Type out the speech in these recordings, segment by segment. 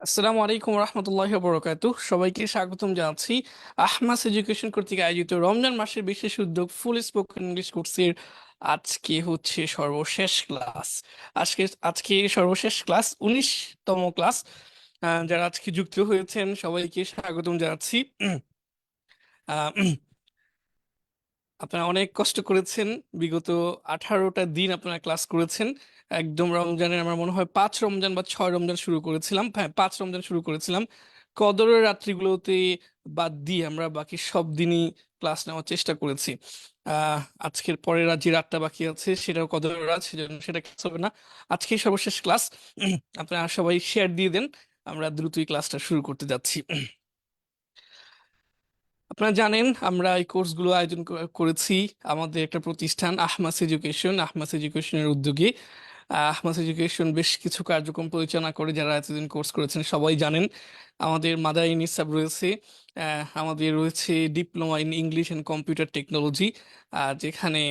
আসসালামু আলাইকুম রহমতুল্লাহ বরকাতুহ। সবাইকে স্বাগতম জানাচ্ছি আহমাস এডুকেশন কর্তৃক আয়োজিত রমজান মাসের বিশেষ উদ্যোগ ফুল স্পোকেন ইংলিশ কোর্সের আজকে হচ্ছে সর্বশেষ ক্লাস। আজকে সর্বশেষ ক্লাস 19তম ক্লাস। যারা আজকে যুক্ত হয়েছেন সবাইকে স্বাগতম জানাচ্ছি। আহ, আপনারা অনেক কষ্ট করেছেন। বিগত 18টা দিন আপনারা ক্লাস করেছেন। একদম রমজানের আমার মনে হয় 5 রমজান বা 6 রমজান শুরু করেছিলাম, হ্যাঁ 5 রমজান শুরু করেছিলাম। কদরের রাত্রিগুলোতে বাদ দিয়ে আমরা বাকি সব দিনই ক্লাস নেওয়ার চেষ্টা করেছি। আহ আজকের পরের যে রাতটা বাকি আছে সেটাও কদরের রাত, সেজন্য সেটা ক্লাস হবে না। আজকে সর্বশেষ ক্লাস। আপনারা সবাই শেয়ার দিয়ে দেন, আমরা দ্রুতই ক্লাসটা শুরু করতে যাচ্ছি। আপনারা জানেন আমরা এই কোর্সগুলো আয়োজন করেছি আমাদের একটা প্রতিষ্ঠান আহমাস এডুকেশনের উদ্যোগে। আহমাস এডুকেশন বেশ কিছু কার্যক্রম পরিচালনা করে, যারা এতদিন কোর্স করেছেন সবাই জানেন। আমাদের মাদানী নিসাব রয়েছে, আমাদের রয়েছে diploma in English and computer technology, যেখানে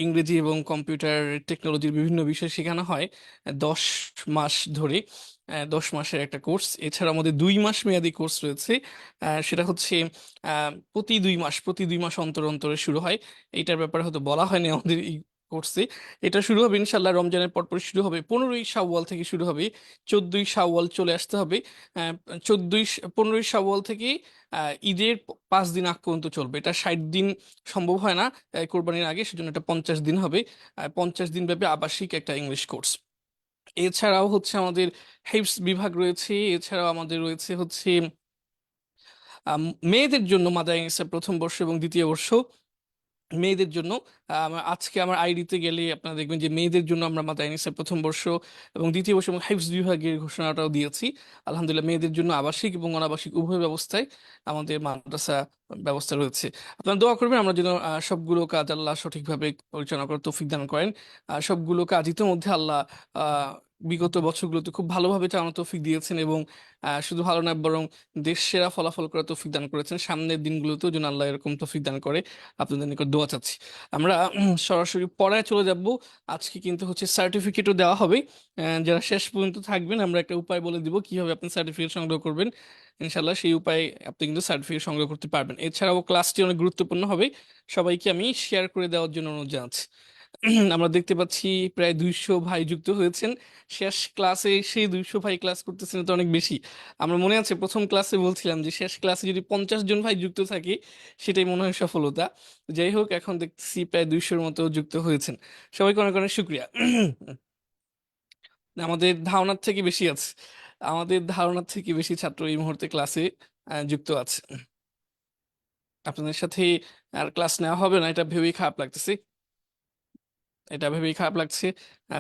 ইংরেজি এবং কম্পিউটার টেকনোলজির বিভিন্ন বিষয় শেখানো হয় 10 মাস ধরে। 10 মাসের একটা কোর্স। এছাড়া আমাদের 2 মাস মেয়াদী কোর্স রয়েছে, সেটা হচ্ছে প্রতি দুই মাস অন্তর অন্তরে শুরু হয়। এইটার ব্যাপারে হয়তো বলা হয়নি আমাদের এই কোর্সে। এটা শুরু হবে ইনশাল্লাহ রমজানের পরপর শুরু হবে, 15ই শাওয়াল থেকে শুরু হবে। 14ই শাওয়াল চলে আসতে হবে। 15ই শাওয়াল থেকে ঈদের 5 দিন আগ পর্যন্ত চলবে। এটা 60 দিন সম্ভব হয় না কোরবানির আগে, সেজন্য এটা 50 দিন হবে। 50 দিন ব্যাপী আবাসিক একটা ইংলিশ কোর্স। এছাড়াও হচ্ছে আমাদের হেফস বিভাগ রয়েছে। এছাড়াও আমাদের রয়েছে হচ্ছে আম, মেয়েদের জন্য মাদারিসা প্রথম বর্ষ এবং দ্বিতীয় বর্ষ। মেয়েদের জন্য আজকে আমার আইডিতে গেলে আপনারা দেখবেন যে মেয়েদের জন্য আমরা মাদারিসা প্রথম বর্ষ এবং দ্বিতীয় বর্ষ এবং হাইফজ বিভাগের ঘোষণাটাও দিয়েছি। আলহামদুলিল্লাহ মেয়েদের জন্য আবাসিক এবং অনাবাসিক উভয় ব্যবস্থায় আমাদের মাদ্রাসা ব্যবস্থা রয়েছে। আপনারা দোয়া করবেন আমরা যেন সবগুলো কাজ আল্লাহ সঠিকভাবে পরিচালনা করার তৌফিক দান করেন। সবগুলো কাজ ইতিমধ্যে আল্লাহ আহ বিগত বছরগুলোতে খুব ভালোভাবে চালানোর তৌফিক দিয়েছেন এবং শুধু ভালো না বরং দেশ সেরা ফলাফল করার তৌফিক দান করেছেন। সামনের দিনগুলোতেও যেন আল্লাহ এরকম তৌফিক দান করে, আপনাদের নিকট দোয়া চাচ্ছি। আমরা সরাসরি পড়ায় চলে যাব। আজকে কিন্তু হচ্ছে সার্টিফিকেটও দেওয়া হবে। যারা শেষ পর্যন্ত থাকবেন আমরা একটা উপায় বলে দিব কিভাবে আপনি সার্টিফিকেট সংগ্রহ করবেন। ইনশাল্লাহ সেই উপায়ে আপনি কিন্তু সার্টিফিকেট সংগ্রহ করতে পারবেন। এছাড়াও ক্লাসটি অনেক গুরুত্বপূর্ণ হবে, সবাইকে আমি শেয়ার করে দেওয়ার জন্য অনুরোধ জানাচ্ছি। আমরা দেখতে পাচ্ছি প্রায় 200 ভাই যুক্ত হয়েছেন। শেষ ক্লাসে সেই 200 ভাই ক্লাস করতেছেন, তো অনেক বেশি। আমরা মনে আছে প্রথম ক্লাসে বলছিলাম যে শেষ ক্লাসে যদি 50 জন ভাই যুক্ত থাকে সেটাই মনে হয় সফলতা। যাই হোক, এখন দেখছি প্রায় 200-র মতো যুক্ত হয়েছেন। সবাইকে অনেক অনেক শুক্রিয়া। আমাদের ধারণার থেকে বেশি আছে, আমাদের ধারণার থেকে বেশি ছাত্র এই মুহূর্তে ক্লাসে যুক্ত আছে। আপনাদের সাথে আর ক্লাস নেওয়া হবে না, এটা ভেবেই খারাপ লাগতেছে।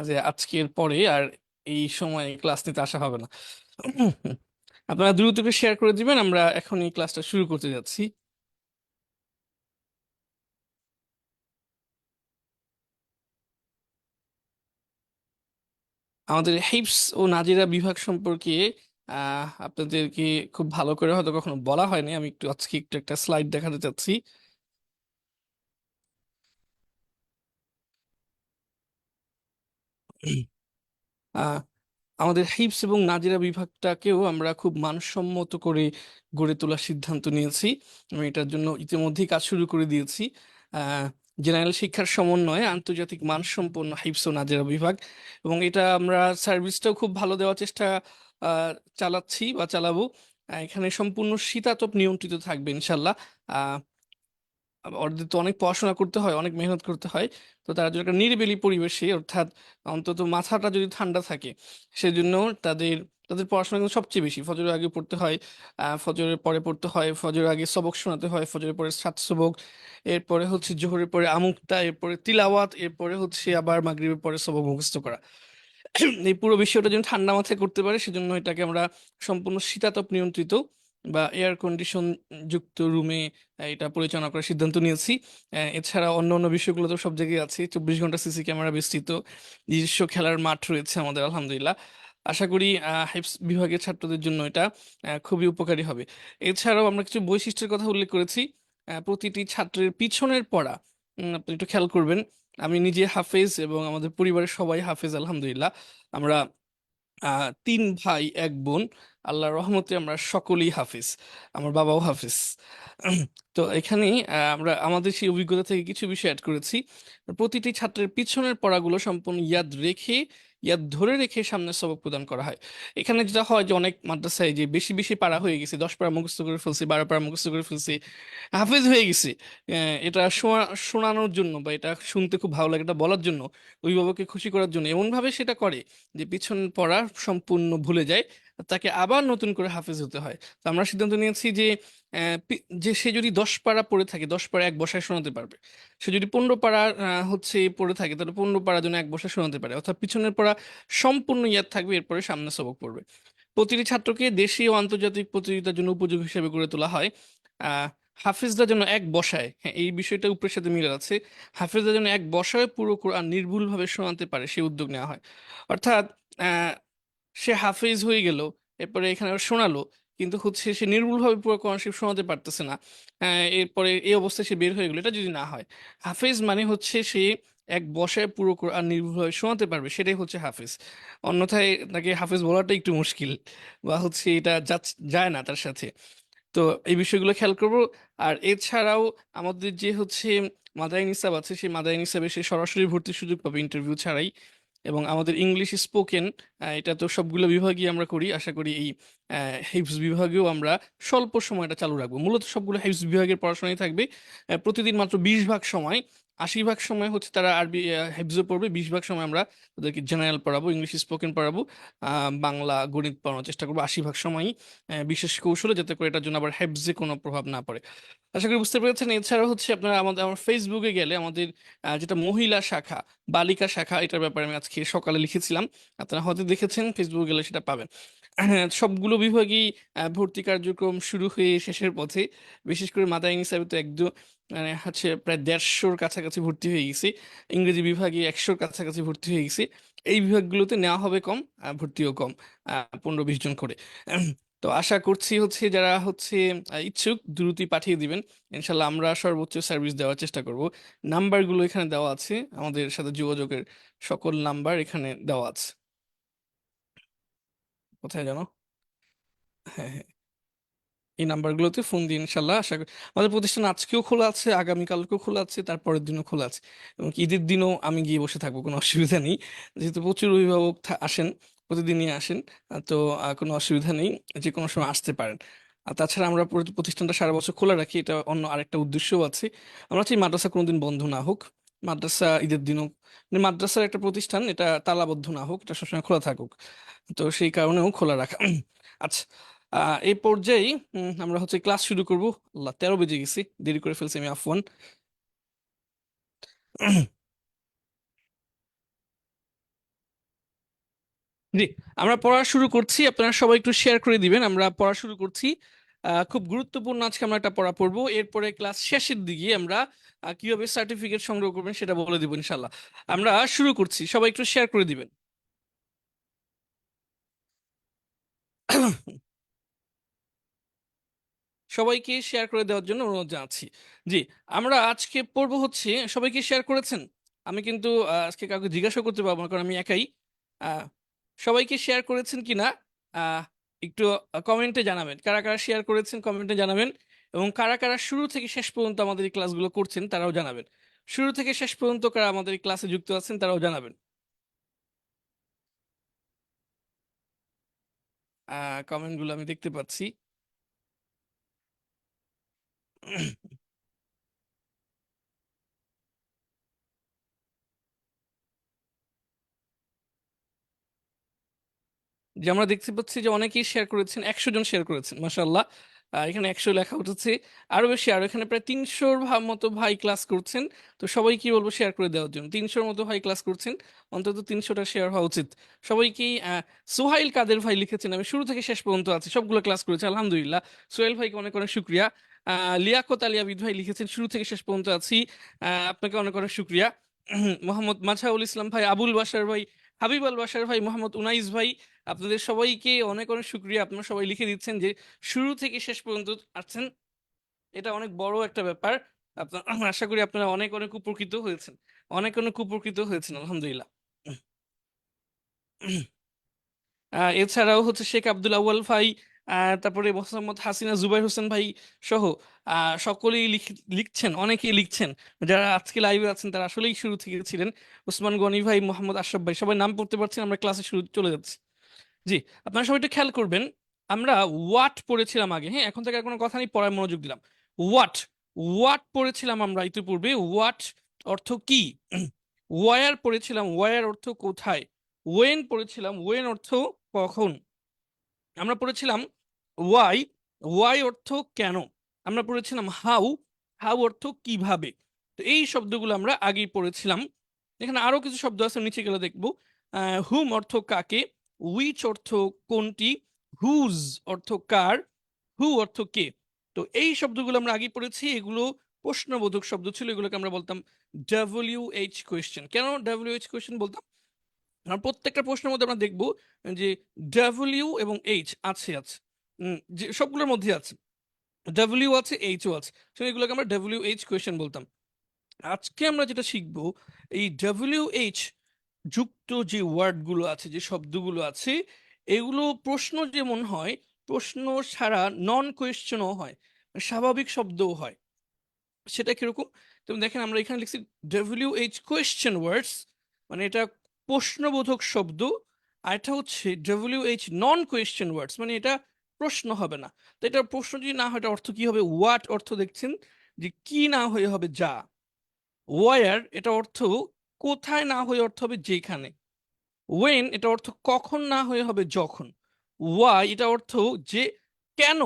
যে আজকের পরে আর এই সময় ক্লাস নিতে আসা হবে না। আপনারা দ্রুত করে শেয়ার করে দিবেন, আমরা এখন এই ক্লাসটা শুরু করতে যাচ্ছি। আমাদের হিপস ও নাজিরা বিভাগ সম্পর্কে আপনাদেরকে খুব ভালো করে হয়তো কখনো বলা হয়নি। আমি একটু আজকে একটু একটা স্লাইড দেখাতে চাচ্ছি। আহ, আমাদের হিপস এবং নাজিরা বিভাগটাকেও আমরা খুব মানসম্মত করে গড়ে তোলার সিদ্ধান্ত নিয়েছি। আমি এটার জন্য ইতিমধ্যেই কাজ শুরু করে দিয়েছি। আহ জেনারেল শিক্ষার সমন্বয়ে আন্তর্জাতিক মানসম্পন্ন হিপস ও নাজিরা বিভাগ, এবং এটা আমরা সার্ভিসটাও খুব ভালো দেওয়ার চেষ্টা আহ, চালাচ্ছি বা চালাবো। এখানে সম্পূর্ণ শীতাতপ নিয়ন্ত্রিত থাকবে ইনশাল্লাহ। ওদের তো অনেক পড়াশোনা করতে হয়, অনেক মেহনত করতে হয়। তো তারা যদি একটা নিরিবিলি পরিবেশে, অর্থাৎ অন্তত মাথাটা যদি ঠান্ডা থাকে, সেজন্য তাদের তাদের পড়াশোনা কিন্তু সবচেয়ে বেশি ফজরের আগে পড়তে হয়, ফজরের পরে পড়তে হয়, ফজরের আগে সবক শোনাতে হয়, ফজরের পরে সাত সবক, এরপরে হচ্ছে জোহরের পরে আমুক্তা, এরপরে তিলাওয়াত, এরপরে হচ্ছে আবার মাগরিবের পরে সবক মুখস্থ করা। এই পুরো বিষয়টা যেন ঠান্ডা মাথায় করতে পারে সেজন্য এটাকে আমরা সম্পূর্ণ শীতাতপ নিয়ন্ত্রিত বা এয়ার কন্ডিশন যুক্ত রুমে এটা পরিচালনা করার সিদ্ধান্ত নিয়েছি। এছাড়া অন্য অন্য বিষয়গুলো তো সব জায়গায় আছে, 24 ঘন্টা সিসি ক্যামেরা বিস্তৃত, নিজস্ব খেলার মাঠ রয়েছে আমাদের আলহামদুলিল্লাহ। আশা করি হেফস বিভাগের ছাত্রদের জন্য এটা খুবই উপকারী হবে। এছাড়াও আমরা কিছু বৈশিষ্ট্যের কথা উল্লেখ করেছি। প্রতিটি ছাত্রের পিছনের পড়া আপনি একটু খেয়াল করবেন। আমি নিজে হাফেজ এবং আমাদের পরিবারের সবাই হাফেজ আলহামদুলিল্লাহ। আমরা তিন ভাই এক বোন, আল্লাহর রহমতে আমরা সকলেই হাফিজ, আমার বাবাও হাফিজ। তো এখানে আমরা আমাদের সেই অভিজ্ঞতা থেকে কিছু বিষয় অ্যাড করেছি। প্রতিটি ছাত্রের পিছনের পড়াগুলো সম্পূর্ণ ইয়াদ রেখে, ইয়াদ ধরে রেখে সামনে সবক প্রদান করা হয়। এখানে যেটা হয় যে অনেক মাদ্রাসায় যে বেশি বেশি পারা হয়ে গেছে, 10 পারা মুখস্থ করে ফেলছি, 12 পারা মুখস্থ করে ফেলছি, হাফেজ হয়ে গেছি, এটা শোনানোর জন্য বা এটা শুনতে খুব ভালো লাগে, এটা বলার জন্য, অভিভাবককে খুশি করার জন্য এমন ভাবে সেটা করে যে পিছন পড়া সম্পূর্ণ ভুলে যায়, তাকে আবার নতুন করে হাফেজ হতে হয়। তো আমরা সিদ্ধান্ত নিয়েছি যে যে সে যদি 10 পারা পড়ে থাকে, 10 পারা এক বসায় শোনাতে পারবে। সে যদি 15 পারা হচ্ছে পড়ে থাকে, তাহলে 15 পারা যেন এক বসায় শোনাতে পারে, অর্থাৎ পিছনের পড়া সম্পূর্ণ ইয়াদ থাকবে, এরপরে সামনে সবক পড়বে। প্রতিটি ছাত্রকে দেশীয় ও আন্তর্জাতিক প্রতিযোগিতার জন্য উপযোগী হিসেবে গড়ে তোলা হয়। আহ হাফিজরা যেন এক বসায়, হ্যাঁ এই বিষয়টা উপরের সাথে মিলে আছে, হাফিজরা যেন এক বসায় পুরো কোরআন নির্ভুলভাবে শোনাতে পারে সেই উদ্যোগ নেওয়া হয়। অর্থাৎ আহ সে হাফেজ হয়ে গেল, এরপরে এখানে আবার শোনালো, কিন্তু হচ্ছে সে নির্ভুলভাবে পুরো কোরআন শরীফ শোনাতে পারতেছে না, এরপরে এই অবস্থায় সে বের হয়ে গেল, এটা যদি না হয়। হাফেজ মানে হচ্ছে সে এক বসায় পুরো কোরআন নির্ভুলভাবে শোনাতে পারবে, সেটাই হচ্ছে হাফেজ। অন্যথায় তাকে হাফেজ বলাটা একটু মুশকিল, বা হচ্ছে এটা যায় না তার সাথে। তো এই বিষয়গুলো খেয়াল করব। আর এছাড়াও আমাদের যে হচ্ছে মাদানী নিসাব আছে, সেই মাদানী নিসাবে সে সরাসরি ভর্তির সুযোগ পাবে ইন্টারভিউ ছাড়াই। এবং আমাদের ইংলিশ স্পোকেন, এটা তো সবগুলো বিভাগই আমরা করি, আশা করি এই হিফজ বিভাগেও আমরা স্বল্প সময়টা চালু রাখবো। মূলত সবগুলো হিফজ বিভাগের পড়াশোনাই থাকবে। প্রতিদিন মাত্র 20 ভাগ সময়, 80 ভাগ সময় হচ্ছে তারা আরবি হিফজও পড়বে, 20 ভাগ সময় আমরা তাদেরকে জেনারেল পড়াবো, ইংলিশ স্পোকেন পড়াবো, বাংলা গণিত পড়ানোর চেষ্টা করবো 80 ভাগ সময়ই, বিশেষ কৌশলে, যাতে করে এটার জন্য আবার হেফজে কোনো প্রভাব না পড়ে। আশা করি বুঝতে পেরেছেন। এছাড়া হচ্ছে আপনারা আমাদের আমার ফেসবুকে গেলে আমাদের যেটা মহিলা শাখা, বালিকা শাখা, এটার ব্যাপারে আমি আজকে সকালে লিখেছিলাম, আপনারা হয়তো দেখেছেন, ফেসবুকে গেলে সেটা পাবেন। সবগুলো বিভাগই ভর্তি কার্যক্রম শুরু হয়ে শেষের পথে। বিশেষ করে মাদানী নিসাবে তো একদম মানে হচ্ছে প্রায় 150-র কাছাকাছি ভর্তি হয়ে গেছে, ইংরেজি বিভাগে 100-র কাছাকাছি ভর্তি হয়ে গেছে। এই বিভাগগুলোতে নেওয়া হবে কম, ভর্তিও কম, 15-20 জন করে। তো আশা করছি হচ্ছে যারা হচ্ছে ইচ্ছুক দ্রুতই পাঠিয়ে দিবেন, ইনশাল্লাহ আমরা সর্বোচ্চ সার্ভিস দেওয়ার চেষ্টা করব। নাম্বারগুলো এখানে দেওয়া আছে, আমাদের সাথে যোগাযোগের সকল নাম্বার এখানে দেওয়া আছে। কোথায় জানো, হ্যাঁ হ্যাঁ, এই নাম্বারগুলোতে ফোন দিয়ে ইনশাল্লাহ আশা করি। আমাদের প্রতিষ্ঠান আজকেও খোলা আছে, আগামীকালকেও খোলা আছে, তারপরের দিনও খোলা আছে, এবং ঈদের দিনও আমি গিয়ে বসে থাকবো, কোনো অসুবিধা নেই। যেহেতু প্রচুর অভিভাবক আসেন, প্রতিদিনই আসেন, তো কোনো অসুবিধা নেই, যে কোনো সময় আসতে পারেন। আর তাছাড়া আমরা প্রতিষ্ঠানটা সারা বছর খোলা রাখি, এটা অন্য আরেকটা উদ্দেশ্যও আছে। আমরা চাই মাদ্রাসা কোনোদিন বন্ধ না হোক, মাদ্রাসা ঈদের দিনও, মানে মাদ্রাসার একটা প্রতিষ্ঠান, এটা তালাবদ্ধ না হোক, এটা সবসময় খোলা থাকুক। তো সেই কারণেও খোলা রাখা। আচ্ছা, এই পর্যায়ে আমরা হচ্ছে ক্লাস শুরু করব। আল্লাহ, 13 বেজে গেছি, দেরি করে ফেলছি আমি, আফওয়ান। জি, আমরা পড়া শুরু করছি, আপনারা সবাই একটু শেয়ার করে দিবেন, আমরা পড়া শুরু করছি। খুব গুরুত্বপূর্ণ আজকে আমরা একটা পড়া পড়বো, এরপরে ক্লাস শেষের দিকে আমরা কিভাবে সার্টিফিকেট সংগ্রহ করবেন সেটা বলে দিব ইনশাল্লাহ। আমরা শুরু করছি, সবাই একটু শেয়ার করে দিবেন। সবাইকে শেয়ার করে দেওয়ার জন্য অনুরোধ জানাচ্ছি। জি, আমরা আজকে পড়ব হচ্ছে, সবাইকে শেয়ার করেছেন? আমি কিন্তু আজকে কাউকে জিজ্ঞাসা করতে পারবো না, কারণ আমি একাই। আহ, সবাইকে শেয়ার করেছেন কিনা আহ, একটু কমেন্টে জানাবেন, কারা কারা শেয়ার করেছেন কমেন্টে জানাবেন। এবং কারা কারা শুরু থেকে শেষ পর্যন্ত আমাদের এই ক্লাসগুলো করছেন তারাও জানাবেন। শুরু থেকে শেষ পর্যন্ত কারা আমাদের এই ক্লাসে যুক্ত আছেন তারাও জানাবেন। কমেন্টগুলো আমি দেখতে পাচ্ছি। যে আমরা দেখতে পাচ্ছি যে অনেকেই শেয়ার করেছেন, 100 জন শেয়ার করেছেন, মাশাআল্লাহ। এখানে 100 লেখা উঠেছে, আরো বেশি, আরো এখানে প্রায় 300-র মতো ভাই ক্লাস করছেন। তো সবাই কি বলবো শেয়ার করে দেওয়ার জন্য, 300-র মতো ভাই ক্লাস করছেন, অন্তত 300টা শেয়ার হওয়া উচিত সবাইকেই। সোহাইল কাদের ভাই লিখেছেন, আমি শুরু থেকে শেষ পর্যন্ত আছি, সবগুলো ক্লাস করেছি আলহামদুলিল্লাহ। সোহেল ভাইকে অনেক অনেক শুক্রিয়া। লিয়াকত আলী আবিদ ভাই লিখেছেন শুরু থেকে শেষ পর্যন্ত আছি, আপনাকে অনেক অনেক শুক্রিয়া। মোহাম্মদ মাঝাউল ইসলাম ভাই, আবুল বাশার ভাই, হাবিব আল বাশার ভাই, মোহাম্মদ উনাইস ভাই, আপনাদের সবাইকে অনেক অনেক শুক্রিয়া। আপনারা সবাই লিখে দিচ্ছেন যে শুরু থেকে শেষ পর্যন্ত আছেন, এটা অনেক বড় একটা ব্যাপার। আপনার আশা করি আপনারা অনেক অনেক উপকৃত হয়েছেন, অনেক অনেক উপকৃত হয়েছেন আলহামদুলিল্লাহ। এছাড়াও হচ্ছে শেখ আব্দুল আউয়াল ভাই, তারপরে মোহাম্মদ হাসিনা জুবাইর হোসেন ভাই সহ সকলেই লিখছেন, অনেকেই লিখছেন। যারা আজকে লাইভে আছেন তারা আসলেই শুরু থেকে ছিলেন। ওসমান গনি ভাই, মোহাম্মদ আশরাফ ভাই, সবাই নাম পড়তে পারছেন, আমরা ক্লাসে শুরু চলে যাচ্ছি। জি, আপনারা সবাই একটু খেয়াল করবেন। আমরা ওয়াট পড়েছিলাম আগে, হ্যাঁ, এখন থেকে আর কোনো কথা নেই, পড়ায় মনোযোগ দিলাম। ওয়াট, ওয়াট পড়েছিলাম আমরা ইতিপূর্বে। ওয়াট অর্থ কি। ওয়ার পড়েছিলাম, ওয়ার অর্থ কোথায়। ওয়েন পড়েছিলাম, ওয়েন অর্থ কখন। আমরা পড়েছিলাম ওয়াই, ওয়াই অর্থ কেন। আমরা পড়েছিলাম হাউ, হাউ অর্থ কিভাবে। তো এই শব্দগুলো আমরা আগেই পড়েছিলাম। এখানে আরো কিছু শব্দ আছে, নিচে গেলে দেখবো। হুম অর্থ কাকে, উইচ অর্থ কোনটি, হুজ অর্থ কার, হু অর্থ কে। তো এই শব্দগুলো আমরা আগে পড়েছি, এগুলো প্রশ্নবোধক শব্দ ছিল, এগুলোকে আমরা বলতাম WH কোয়েশ্চেন। কেন WH কোয়েশ্চেন বলতাম, আর প্রত্যেকটা প্রশ্নের মধ্যে আমরা দেখব যে ডাব্লিউ এবং এইচ আছে আছে, যে সবগুলোর মধ্যে আছে, ডাব্লিউ আছে, এইচও আছে, তো এগুলোকে আমরা WH কোয়েশ্চেন বলতাম। আজকে আমরা যেটা শিখবো, এই WH যুক্ত যে ওয়ার্ডগুলো আছে, যে শব্দগুলো আছে, এগুলো প্রশ্ন যেমন হয়, প্রশ্ন ছাড়া নন কোয়েশ্চেনও হয়, স্বাভাবিক শব্দও হয়। সেটা কিরকম, তুমি দেখেন আমরা এখানে লিখছি WH কোয়েশ্চেন ওয়ার্ডস, মানে এটা প্রশ্নবোধক শব্দ। আর এটা হচ্ছে WH নন কোয়েশ্চেন ওয়ার্ডস, মানে এটা প্রশ্ন হবে না। তো এটা প্রশ্ন যদি না হয়, এটা অর্থ কি হবে, হোয়াট অর্থ দেখছেন যে কি না হয়ে হবে যা। ওয়ার এটা অর্থ কোথায় না হয়ে অর্থ হবে যেখানে। ওয়েন এটা অর্থ কখন না হয়ে হবে যখন। ওয়াই এটা অর্থ যে কেন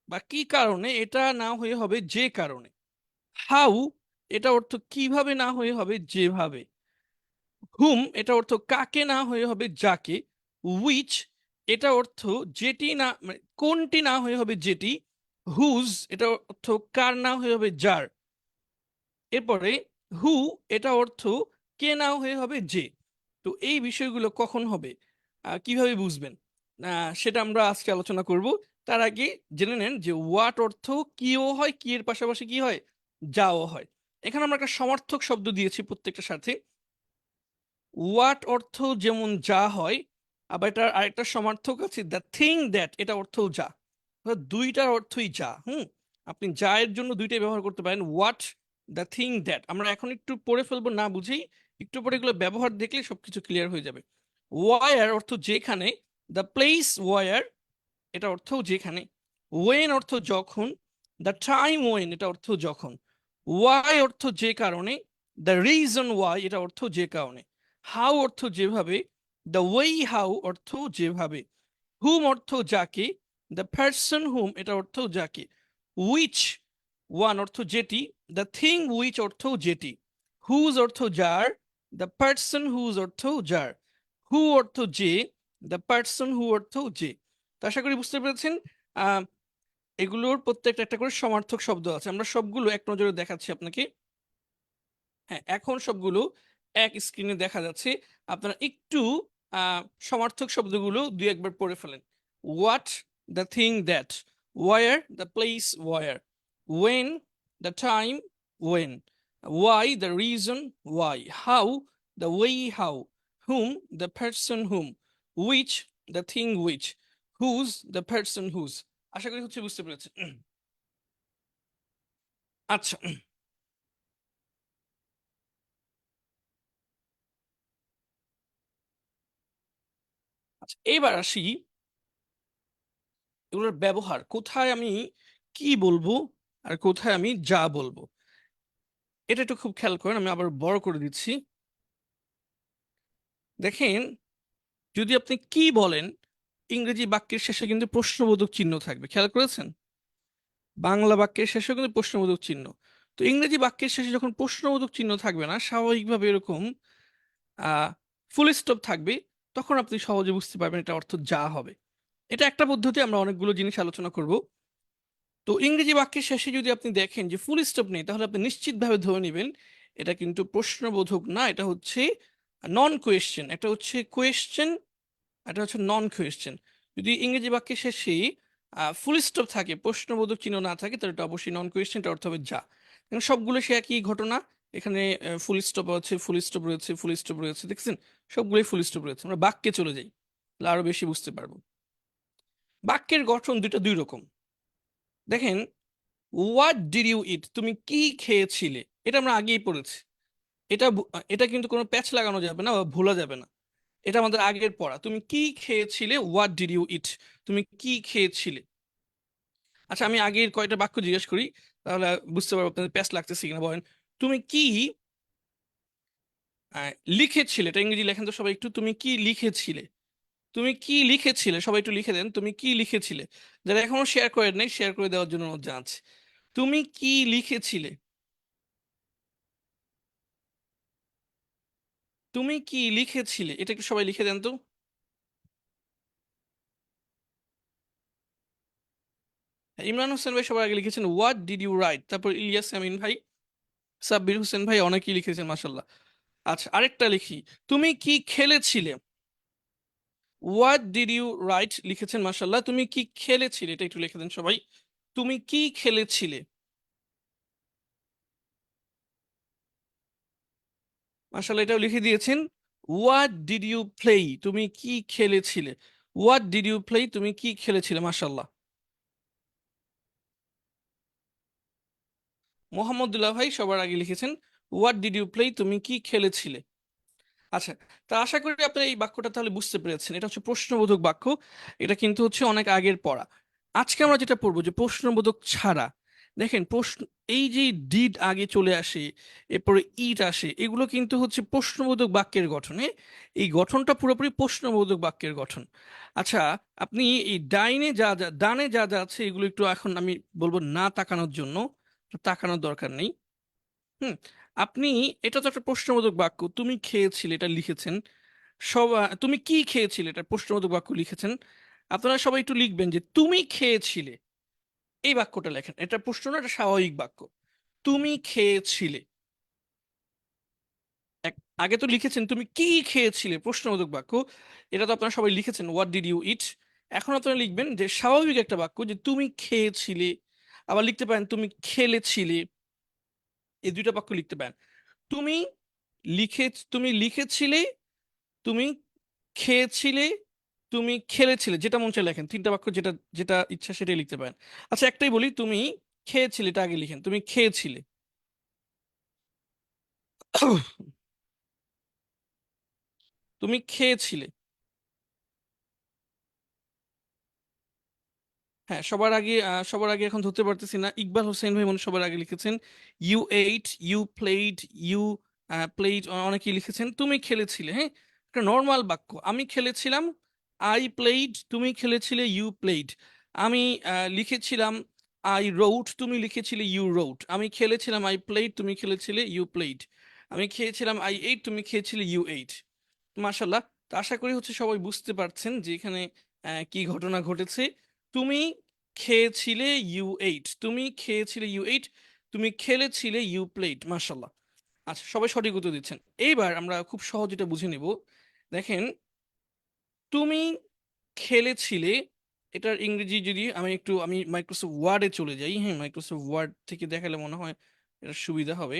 বা কি কারণে এটা না হয়ে হবে যে কারণে। হাউ এটা অর্থ কিভাবে না হয়ে হবে যেভাবে। হুম এটা অর্থ কাকে না হয়ে হবে যাকে। উইচ এটা অর্থ যেটি না, মানে কোনটি না হয়ে হবে যেটি। হুজ এটা অর্থ কার না হয়ে হবে যার। এরপরে হু এটা অর্থ কে না হয়ে হবে যে। তো এই বিষয়গুলো কখন হবে, কিভাবে বুঝবেন, সেটা আমরা আজকে আলোচনা করব। তার আগে জেনে নেন যে ওয়াট অর্থ কিও হয়, কি এর পাশাপাশি কি হয়, যাও হয়। এখানে আমরা একটা সমার্থক শব্দ দিয়েছি প্রত্যেকটার সাথে। ওয়াট অর্থ যেমন যা হয়, আবার এটার আরেকটা সমার্থক আছে দ্য থিং দ্যাট, এটা অর্থও যা। দুইটার অর্থই যা। আপনি যা এর জন্য দুইটাই ব্যবহার করতে পারেন, হোয়াট, দ্য থিং দ্যাট। আমরা এখন একটু পড়ে ফেলবো না বুঝেই, একটু পরে এগুলো ব্যবহার দেখলে সবকিছু ক্লিয়ার হয়ে যাবে। ওয়ার অর্থ যেখানে, দ্য প্লেস ওয়ার এটা অর্থ যেখানে। ওয়েন অর্থ যখন, দ্য টাইম ওয়েন এটা অর্থ যখন। ওয়াই অর্থ যে কারণে, দ্য রিজন ওয়াই এটা অর্থ যে কারণে। হাউ অর্থ যেভাবে, দ্য ওয়ে হাউ অর্থ যেভাবে। হুম অর্থ যাকে, দ্য পার্সন হুম এটা অর্থ যাকে। উইচ ওয়ান অর্থ যেটি, দ্য থিং উইচ অর্থ যেটি। হুজ অর্থ যার, দ্য পার্সন হুজ অর্থ যার। হু অর্থ যে, দ্য পার্সন হু অর্থ যে। তো আশা করি বুঝতে পেরেছেন। আহ এগুলোর প্রত্যেকটা একটা করে সমার্থক শব্দ আছে, আমরা সবগুলো এক নজরে দেখাচ্ছি আপনাকে। হ্যাঁ, এখন সবগুলো এক স্ক্রিনে দেখা যাচ্ছে। আপনারা একটু সমার্থক শব্দগুলো দুই একবার পড়ে ফেলেন। What, the thing that. Where, the place where. When, the time when. Why, the reason why. How, the way how. Whom, the person whom. Which, the thing which. Whose, the person whose. আশা করি হচ্ছে বুঝতে পেরেছেন। আচ্ছা, আচ্ছা এবার আসি এগুলোর ব্যবহার, কোথায় আমি কি বলবো আর কোথায় আমি যা বলবো। এটা একটু খুব খেয়াল করেন, আমি আবার বড় করে দিচ্ছি। দেখেন, যদি আপনি কি বলেন, ইংরেজি বাক্যের শেষে কিন্তু প্রশ্নবোধক চিহ্ন থাকবে, খেয়াল করেছেন। বাংলা বাক্যের শেষে কিন্তু প্রশ্নবোধক চিহ্ন। তো ইংরেজি বাক্যের শেষে যখন প্রশ্নবোধক চিহ্ন থাকবে না, স্বাভাবিকভাবে এরকম আহ ফুল স্টপ থাকবে, তখন আপনি সহজে বুঝতে পারবেন এটা অর্থ যা হবে। এটা একটা পদ্ধতি, আমরা অনেকগুলো জিনিস আলোচনা করব। তো ইংরেজি বাক্যের শেষে যদি আপনি দেখেন যে ফুল স্টপ নেই, তাহলে আপনি নিশ্চিতভাবে ধরে নেবেন এটা কিন্তু প্রশ্নবোধক না, এটা হচ্ছে নন কোয়েশ্চেন। এটা হচ্ছে কোয়েশ্চেন, এটা হচ্ছে নন কোয়েশ্চেন। যদি ইংরেজি বাক্যের শেষে ফুল স্টপ থাকে, প্রশ্নবোধক চিহ্ন না থাকে, তাহলে এটা অবশ্যই নন কোয়েশ্চেন, এটা অর্থ হবে যা। কারণ সবগুলো সে একই ঘটনা। এখানে ফুল স্টপ আছে, ফুল স্টপ রয়েছে, ফুল স্টপ রয়েছে, দেখছেন, সবগুলোই ফুল স্টপ রয়েছে। আমরা বাক্যে চলে যাই। তাহলে আরো বেশি বুঝতে পারবো। বাক্যের গঠন দুটো দুই রকম। দেখেন, হোয়াট ডিড ইউ ইট, তুমি কি খেয়েছিলে, এটা আমরা আগেই পড়েছি। এটা কিন্তু কোনো প্যাচ লাগানো যাবে না বা ভোলা যাবে না। এটা আমাদের আগের পড়া। তুমি কি খেয়েছিলে, হোয়াট ডিড ইউ ইট, তুমি কি খেয়েছিলে। আচ্ছা, আমি আগের কয়টা বাক্য জিজ্ঞেস করি, তাহলে বুঝতে পারবো আপনাদের প্যাচ লাগতেছে কিনা। বলেন, তুমি কি লিখেছিলে, এটা ইংরেজি লেখেন তো সবাই একটু, তুমি কি লিখেছিলে। তুমি কি লিখেছিলে, সবাই একটু লিখে দেন, তুমি কি লিখেছিলে। যারা এখনো শেয়ার করেন নাই, শেয়ার করে দেওয়ার জন্য অনুরোধ জানাচ্ছি। তুমি কি লিখেছিলে, তুমি কি লিখেছিলে, এটা একটু সবাই লিখে দেন তো। হ্যাঁ, ইমরান হোসেন ভাই সবার আগে লিখেছেন হোয়াট ডিড ইউ রাইট, তারপর ইলিয়াস আমিন ভাই, সাব্বির হোসেন ভাই অনেকেই লিখেছেন মাসাল্লাহ। আচ্ছা, আরেকটা লিখি, তুমি কি খেলেছিলে, হোয়াট ডিড ইউ রাইট লিখেছেন মাসাল্লাহ, তুমি কি খেলেছিলে, এটা একটু লিখে দেন সবাই। তুমি কি খেলেছিলে, মাসাল্লাহ এটাও লিখে দিয়েছেন। হোয়াট ডিড ইউ প্লে, তুমি কি খেলেছিলে, হোয়াট ডিড ইউ প্লে, তুমি কি খেলেছিলে, মাসাল্লাহ। মোহাম্মদুল্লাহ ভাই সবার আগে লিখেছেন হোয়াট ডিড ইউ প্লে, তুমি কি খেলেছিলে। আচ্ছা, তা আশা করি আপনি এই বাক্যটা তাহলে বুঝতে পেরেছেন, এটা হচ্ছে প্রশ্নবোধক বাক্য। এটা কিন্তু হচ্ছে অনেক আগের পড়া। আজকে আমরা যেটা পড়বো যে প্রশ্নবোধক ছাড়া। দেখেন, প্রশ্ন, এই যে ডিড আগে চলে আসে, এরপরে ইট আসে, এগুলো কিন্তু হচ্ছে প্রশ্নবোধক বাক্যের গঠনে। এই গঠনটা পুরোপুরি প্রশ্নবোধক বাক্যের গঠন। আচ্ছা, আপনি এই ডাইনে যা যা ডানে যা যা আছে এগুলো একটু এখন আমি বলবো না তাকানোর জন্য, তাকানোর দরকার নেই। হুম। আপনি, এটা তো একটা প্রশ্নবোধক বাক্য, তুমি খেয়েছিলে এটা লিখেছেন। তুমি কি খেয়েছিলে, এটা প্রশ্নবোধক বাক্য লিখেছেন। আপনারা সবাই একটু লিখবেন যে তুমি খেয়েছিলে, এই বাক্যটা লেখেন, এটা প্রশ্ন না, এটা স্বাভাবিক বাক্য। তুমি খেয়েছিলে। এক- আগে তো লিখেছেন তুমি কি খেয়েছিলে, প্রশ্নবোধক বাক্য। এটা তো আপনারা সবাই লিখেছেন হোয়াট ডিড ইউ ইট। এখন আপনারা লিখবেন যে স্বাভাবিক একটা বাক্য, যে তুমি খেয়েছিলে। আবার লিখতে পারেন তুমি খেলেছিলে, এই দুইটা বাক্য লিখতে পারেন। তুমি তুমি লিখেছিলে, তুমি খেয়েছিলে, তুমি খেলেছিলে, যেটা মন চায় লেখেন, তিনটা বাক্য যেটা যেটা ইচ্ছা সেটাই লিখতে পারেন। আচ্ছা, একটাই বলি, তুমি খেয়েছিলে, এটা আগে লিখেন, তুমি খেয়েছিলে। তুমি খেয়েছিলে। হ্যাঁ, সবার আগে এখন ধরতে পারতেছি না, ইকবাল হোসেন ভাই মনে হয় সবার আগে লিখেছেন। You ate, you played, you played, অনেকেই লিখেছেন। তুমি খেলেছিলে, হ্যাঁ, একটা নর্মাল বাক্য। আমি খেলেছিলাম, আই প্লেড, তুমি খেলেছিলে, ইউ প্লেড। আমি লিখেছিলাম, আই রোট, তুমি লিখেছিলে, ইউ রোট। আমি খেলেছিলাম, আই প্লেড, তুমি খেলেছিলে, ইউ প্লেড। আমি খেয়েছিলাম, আই এইট, তুমি খেয়েছিলে, ইউ এইট। মাশাল্লাহ। তো আশা করি হচ্ছে সবাই বুঝতে পারছেন যে এখানে কি ঘটনা ঘটেছে। তুমি খেয়েছিলে, ইউ এইট, তুমি খেয়েছিলে, ইউ এইট, তুমি খেলেছিলে, ইউ প্লেট। মাশাল্লাহ। আচ্ছা, সবাই সঠিক উত্তর দিচ্ছেন। এইবার আমরা খুব সহজ এটা বুঝে নিব। দেখেন, তুমি খেলেছিলে, এটার ইংরেজি যদি আমি মাইক্রোসফট ওয়ার্ডে চলে যাই, হ্যাঁ, মাইক্রোসফট ওয়ার্ড থেকে দেখালে মনে হয় এটা সুবিধা হবে।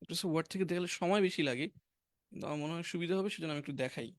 মাইক্রোসফট ওয়ার্ড থেকে দেখালে সময় বেশি লাগে, কিন্তু আমার মনে হয় সুবিধা হবে, সেজন্য আমি একটু দেখাই।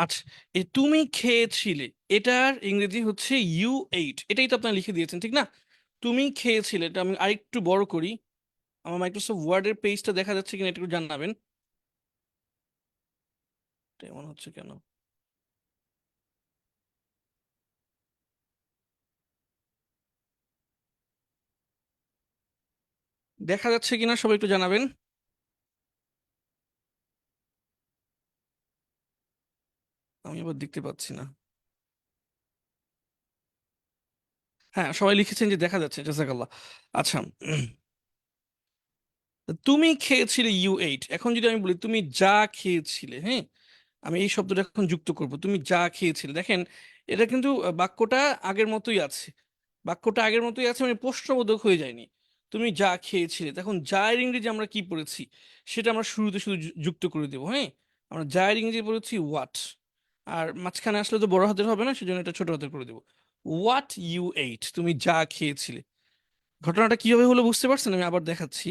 আচ্ছা, এই তুমি খেয়েছিলে, এটার ইংরেজি হচ্ছে ইউ এইট, এটাই তো আপনারা লিখে দিয়েছেন ঠিক না। তুমি খেয়েছিলে, এটা আমি আরেকটু বড় করি। আমার মাইক্রোসফট ওয়ার্ডের পেজটা দেখা যাচ্ছে কিনা এটা একটু জানাবেন। এটা এমন হচ্ছে কেন, দেখা যাচ্ছে কিনা সবাই একটু জানাবেন। আমি আবার দেখতে পাচ্ছি না। হ্যাঁ, সবাই লিখেছেন যে দেখা যাচ্ছে, জাযাকাল্লাহ। আচ্ছা, তুমি খেয়েছিলে ইউ এইট, এখন যদি আমি বলি তুমি যা খেয়েছিলে, হ্যাঁ, আমি এই শব্দটা এখন যুক্ত করব, তুমি যা খেয়েছিলে। দেখেন এটা কিন্তু বাক্যটা আগের মতোই আছে, বাক্যটা আগের মতোই আছে, মানে প্রশ্নবোধক হয়ে যায়নি। তুমি যা খেয়েছিলে, তখন যা এর ইংরেজি আমরা কি পড়েছি সেটা আমরা শুরুতে শুধু যুক্ত করে দেবো, হ্যাঁ। আমরা যা এর ইংরেজি পড়েছি হোয়াট, আর মাঝখানে আসলে তো বড় হাতের হবে না, সেজন্য এটা ছোট হাতের করে দেবো। হোয়াট ইউ এইট, তুমি যা খেয়েছিলে। ঘটনাটা কিভাবে হলো বুঝতে পারছেন? আমি আবার দেখাচ্ছি।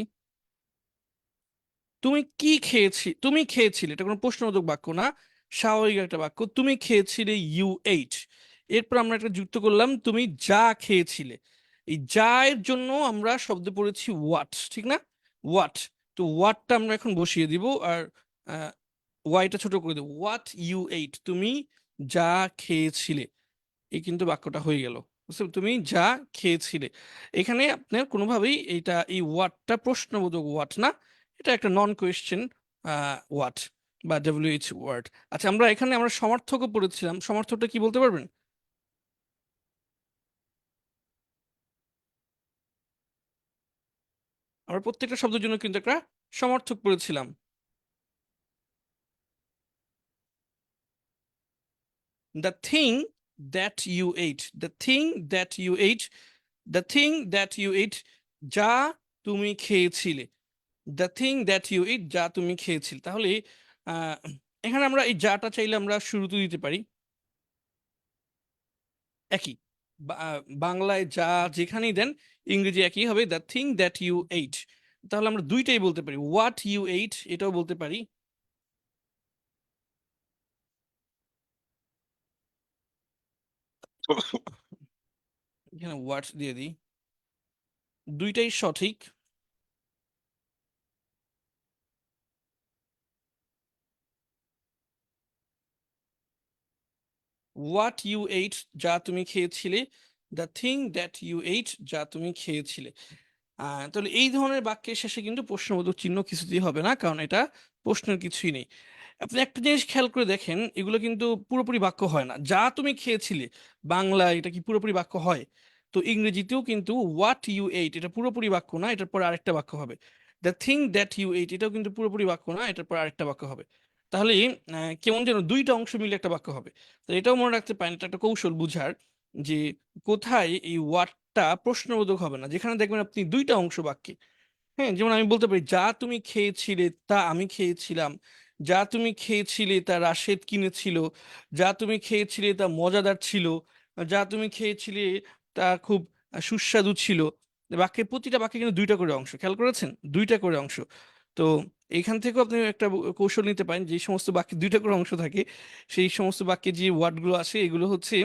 তুমি খেয়েছিলে, এটা কোনো প্রশ্নবোধক বাক্য না, স্বাভাবিক একটা বাক্য। তুমি খেয়েছিলে ইউ এইট, এরপর আমরা একটা যুক্ত করলাম তুমি যা খেয়েছিলে। এই যা এর জন্য আমরা শব্দ পড়েছি হোয়াট, ঠিক না? হোয়াট। তো হোয়াটটা আমরা এখন বসিয়ে দিব, আর ওয়াইটা ছোট করে দেবো। হোয়াট ইউ এইট, তুমি যা খেয়েছিলে। এই কিন্তু বাক্যটা হয়ে গেল। তুমি যা খেয়েছিলে। এখানে আপনার কোনোভাবেই এটা, এই ওয়ার্ডটা প্রশ্নবোধক ওয়ার্ড না, এটা একটা নন কোয়েশ্চেন ওয়ার্ড বা ডব্লিউএইচ ওয়ার্ড। আচ্ছা, আমরা এখানে আমরা সমার্থকও পড়েছিলাম, সমার্থকটা কি বলতে পারবেন? আমরা প্রত্যেকটা শব্দের জন্য কিন্তু একটা সমার্থক পড়েছিলাম। The thing that you ate, the thing that you ate, the thing that you ate, যা তুমি খেয়েছিলে। The thing that you eat, যা তুমি খেয়েছিলে। তাহলে আহ, এখানে আমরা এই যাটা চাইলে আমরা শুরুতে দিতে পারি, একই। বাংলায় যা যেখানেই দেন, ইংরেজি একই হবে, the thing that you ate. তাহলে আমরা দুইটাই বলতে পারি, হোয়াট ইউ এইট এটাও বলতে পারি। এখানে হোয়াট দিয়ে দিই, দুইটাই সঠিক। হোয়াট ইউ এইট, যা তুমি খেয়েছিলে। The thing that you ate, যা তুমি খেয়েছিলে। তাহলে এই ধরনের বাক্যের শেষে কিন্তু প্রশ্নবোধক চিহ্ন কিছুতেই হবে না, কারণ এটা প্রশ্নের কিছুই নেই। আপনি একটা জিনিস খেয়াল করে দেখেন, এগুলো কিন্তু পুরোপুরি বাক্য হয় না। যা তুমি খেয়েছিলে, বাংলা এটা কি পুরোপুরি বাক্য হয়? তো ইংরেজিতেও কিন্তু হোয়াট ইউ এইট এটা পুরোপুরি বাক্য না, এটার পর আরেকটা বাক্য হবে। The thing that you ate এটাও কিন্তু পুরোপুরি বাক্য না, এটার পর আরেকটা বাক্য হবে। তাহলে কেমন যেন দুইটা অংশ মিলে একটা বাক্য হবে। তো এটাও মনে রাখতে পারেন, এটা একটা কৌশল বুঝার, যে কোথায় এই ওয়ার্ডটা প্রশ্নবোধক হবে না, যেখানে দেখবেন আপনি দুইটা অংশ বাক্যে। হ্যাঁ, যেমন আমি বলতে পারি যা তুমি খেয়েছিলে তা আমি খেয়েছিলাম, যা তুমি খেয়েছিলে তা রাশেদ কিনেছিল, যা তুমি খেয়েছিলে তা মজাদার ছিল, যা তুমি খেয়েছিলে তা খুব সুস্বাদু ছিল। বাক্যের প্রতিটা বাক্যে কিন্তু দুইটা করে অংশ, খেয়াল করেছেন? দুইটা করে অংশ। তো এইখান থেকেও আপনি একটা কৌশল নিতে পারেন, যে সমস্ত বাক্যে দুইটা করে অংশ থাকে সেই সমস্ত বাক্যে যে ওয়ার্ডগুলো আসে এগুলো হচ্ছে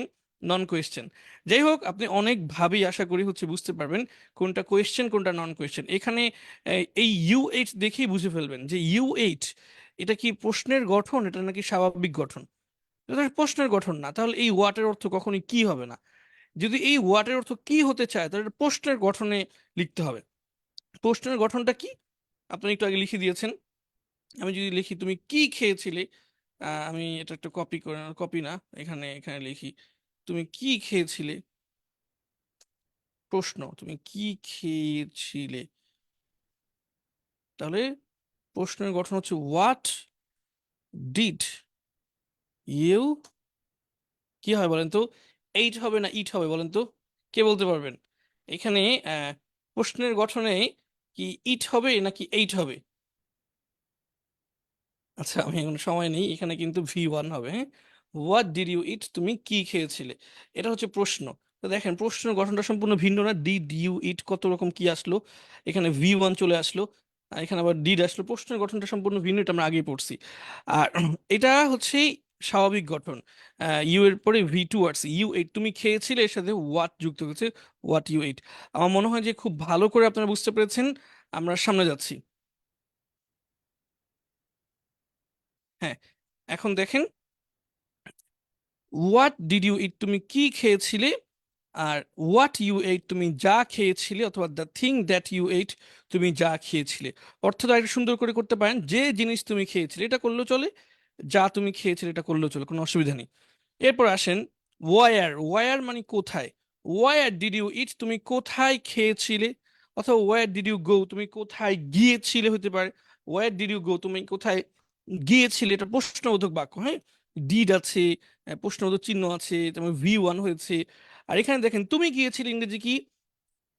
নন কোয়েশ্চেন। যাই হোক, আপনি অনেকভাবেই আশা করি হচ্ছে বুঝতে পারবেন কোনটা কোয়েশ্চেন কোনটা নন কোয়েশ্চেন। এখানে এই ইউ এইট দেখেই বুঝে ফেলবেন যে ইউ এইট এটা কি প্রশ্নের গঠন, এটা নাকি স্বাভাবিক গঠন। এটা তো প্রশ্নের গঠন না, তাহলে এই ওয়াটের অর্থ কখনোই কি হবে না। যদি এই ওয়াটের অর্থ কি হতে চায়, তাহলে এটা প্রশ্নের গঠনে লিখতে হবে। প্রশ্নের গঠনটা কি আপনি একটু আগে লিখে দিয়েছেন। আমি যদি লিখি তুমি কি খেয়েছিলে, আমি এটা একটা কপি করে, কপি না, এখানে এখানে লিখি তুমি কি খেয়েছিলে, প্রশ্ন তুমি কি খেয়েছিলে। তাহলে প্রশ্নের গঠন হচ্ছে হোয়াট ডিড ইউ, কি হয় বলেন তো? এইট হবে না ইট হবে বলেন তো? কে বলতে পারবেন? এখানে আহ, প্রশ্নের গঠনে কি ইট হবে নাকি এইট হবে? আচ্ছা, আমি এখন সময় নেই, এখানে কিন্তু V1 হবে, হ্যাঁ। হোয়াট ডিড ইউ ইট, তুমি কি খেয়েছিলে, এটা হচ্ছে প্রশ্ন। তো দেখেন প্রশ্নের গঠনটা সম্পূর্ণ ভিন্ন না, ডিড ইউ ইট কত রকম কি আসলো, এখানে V1 চলে আসলো, আর এখানে আবার ডিড আসলো। প্রশ্নের গঠনটা সম্পূর্ণ ভিন্ন, এটা আমরা আগেই পড়ছি। আর এটা হচ্ছে স্বাভাবিক গঠন। ইউ এর পরে V2 আসছে, ইউ এইট তুমি খেয়েছিলে, এর সাথে হোয়াট যুক্ত হয়েছে, হোয়াট ইউ এইট। আমার মনে হয় যে খুব ভালো করে আপনারা বুঝতে পেরেছেন। আমরা সামনে যাচ্ছি। হ্যাঁ, এখন দেখেন, হোয়াট ডিড ইউ ইট তুমি কি খেয়েছিলে, আর হোয়াট ইউ এইট তুমি যা খেয়েছিলে, অথবা the thing that you ate তুমি যা খেয়েছিলে। অর্থটা একটু সুন্দর করে করতে পারেন, যে জিনিস তুমি খেয়েছিলে এটা করলেও চলে, যা তুমি খেয়েছিলে এটা করলেও চলে, কোনো অসুবিধা নেই। এরপর আসেন ওয়ার, ওয়ার মানে কোথায়। ওয়ার ডিড ইউ ইট, তুমি কোথায় খেয়েছিলে, অথবা ওয়ার ডিড ইউ গো, তুমি কোথায় গিয়েছিলে হতে পারে। ওয়ার ডিড ইউ গো, তুমি কোথায় গিয়েছিলে, এটা প্রশ্নবোধক বাক্য, হ্যাঁ। ডিড আছে, প্রশ্নবোধক চিহ্ন আছে, তোমার V1 হয়েছে। আর এখানে দেখেন তুমি গিয়েছিলে ইংরেজি কি,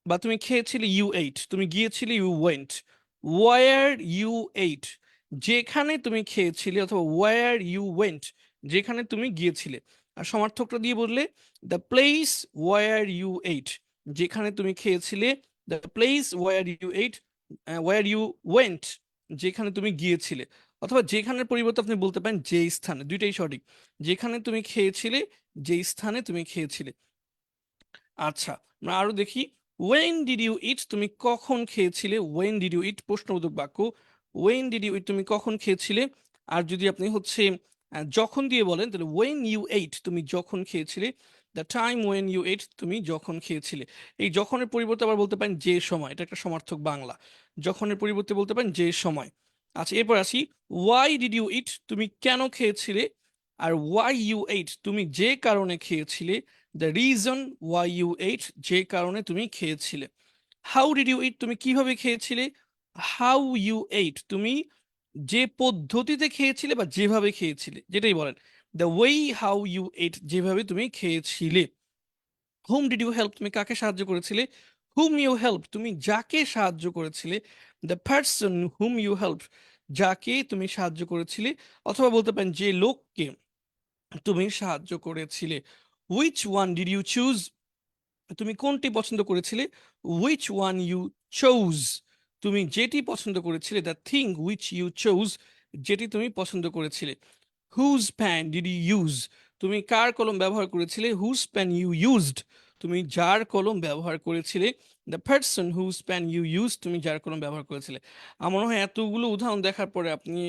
বা তুমি খেয়েছিলে ইউ এইট, তুমি গিয়েছিলে you went. Where you ate, যেখানে তুমি খেয়েছিলে, অথবা ওয়ার ইউ ওয়েন্ট, যেখানে তুমি গিয়েছিলে। আর সমার্থকটা দিয়ে বললে the place where you ate, যেখানে তুমি খেয়েছিলে, the place where you ate, where you went, যেখানে তুমি গিয়েছিলে। অথবা যেখানের পরিবর্তে আপনি বলতে পারেন যে স্থানে, দুইটাই সঠিক। যেখানে তুমি খেয়েছিলে, যে স্থানে তুমি খেয়েছিলে। আচ্ছা, আমরা আরো দেখি। ওয়েন ডিড ইউ ইট, তুমি কখন খেয়েছিলে। ওয়েন ডিড ইউ ইট প্রশ্নবোধক বাক্য। ওয়েন ডিড ইউ ইট, তুমি কখন খেয়েছিলে। আর যদি আপনি হচ্ছে যখন দিয়ে বলেন, তাহলে ওয়েন ইউ এইট, তুমি যখন খেয়েছিলে। The time when you ate, তুমি যখন খেয়েছিলে। এই যখনের পরিবর্তে আবার বলতে পারেন যে সময়, এটা একটা সমার্থক বাংলা। যখনের পরিবর্তে বলতে পারেন যে সময়। আচ্ছা, এরপর আসি। ওয়াই ডিড ইউ ইট, তুমি কেন খেয়েছিলে। আর ওয়াই ইউ এইট, তুমি যে কারণে খেয়েছিলে। The reason why you ate, যে কারণে তুমি খেয়েছিলে। হাউ ডিড ইউ ইট, তুমি কিভাবে খেয়েছিলে। হাউ ইউ এইট, তুমি যে পদ্ধতিতে খেয়েছিলে বা যেভাবে খেয়েছিলে, যেটাই বলেন। The way how you ate, যেভাবে তুমি খেয়েছিলে। হুম ডিড ইউ হেল্প, তুমি কাকে সাহায্য করেছিলে। হুম ইউ হেল্প, তুমি যাকে সাহায্য করেছিলে। The person whom you help, যাকে তুমি সাহায্য করেছিলে। অথবা বলতে পারেন যে লোককে তুমি সাহায্য করেছিলে। Which one did you choose, তুমি কোনটি পছন্দ করেছিলে। হুইচ ওয়ান ইউ চোজ, তুমি যেটি পছন্দ করেছিলে। The thing which you chose, যেটি তুমি পছন্দ করেছিলে। Whose pen did you use, তুমি কার কলম ব্যবহার করেছিলে। হুজ প্যান ইউ ইউজড, তুমি যার কলম ব্যবহার করেছিলে। The person whose pen you use, তুমি যার কলম ব্যবহার করেছিলে। আমার মনে হয় এতগুলো উদাহরণ দেখার পরে আপনি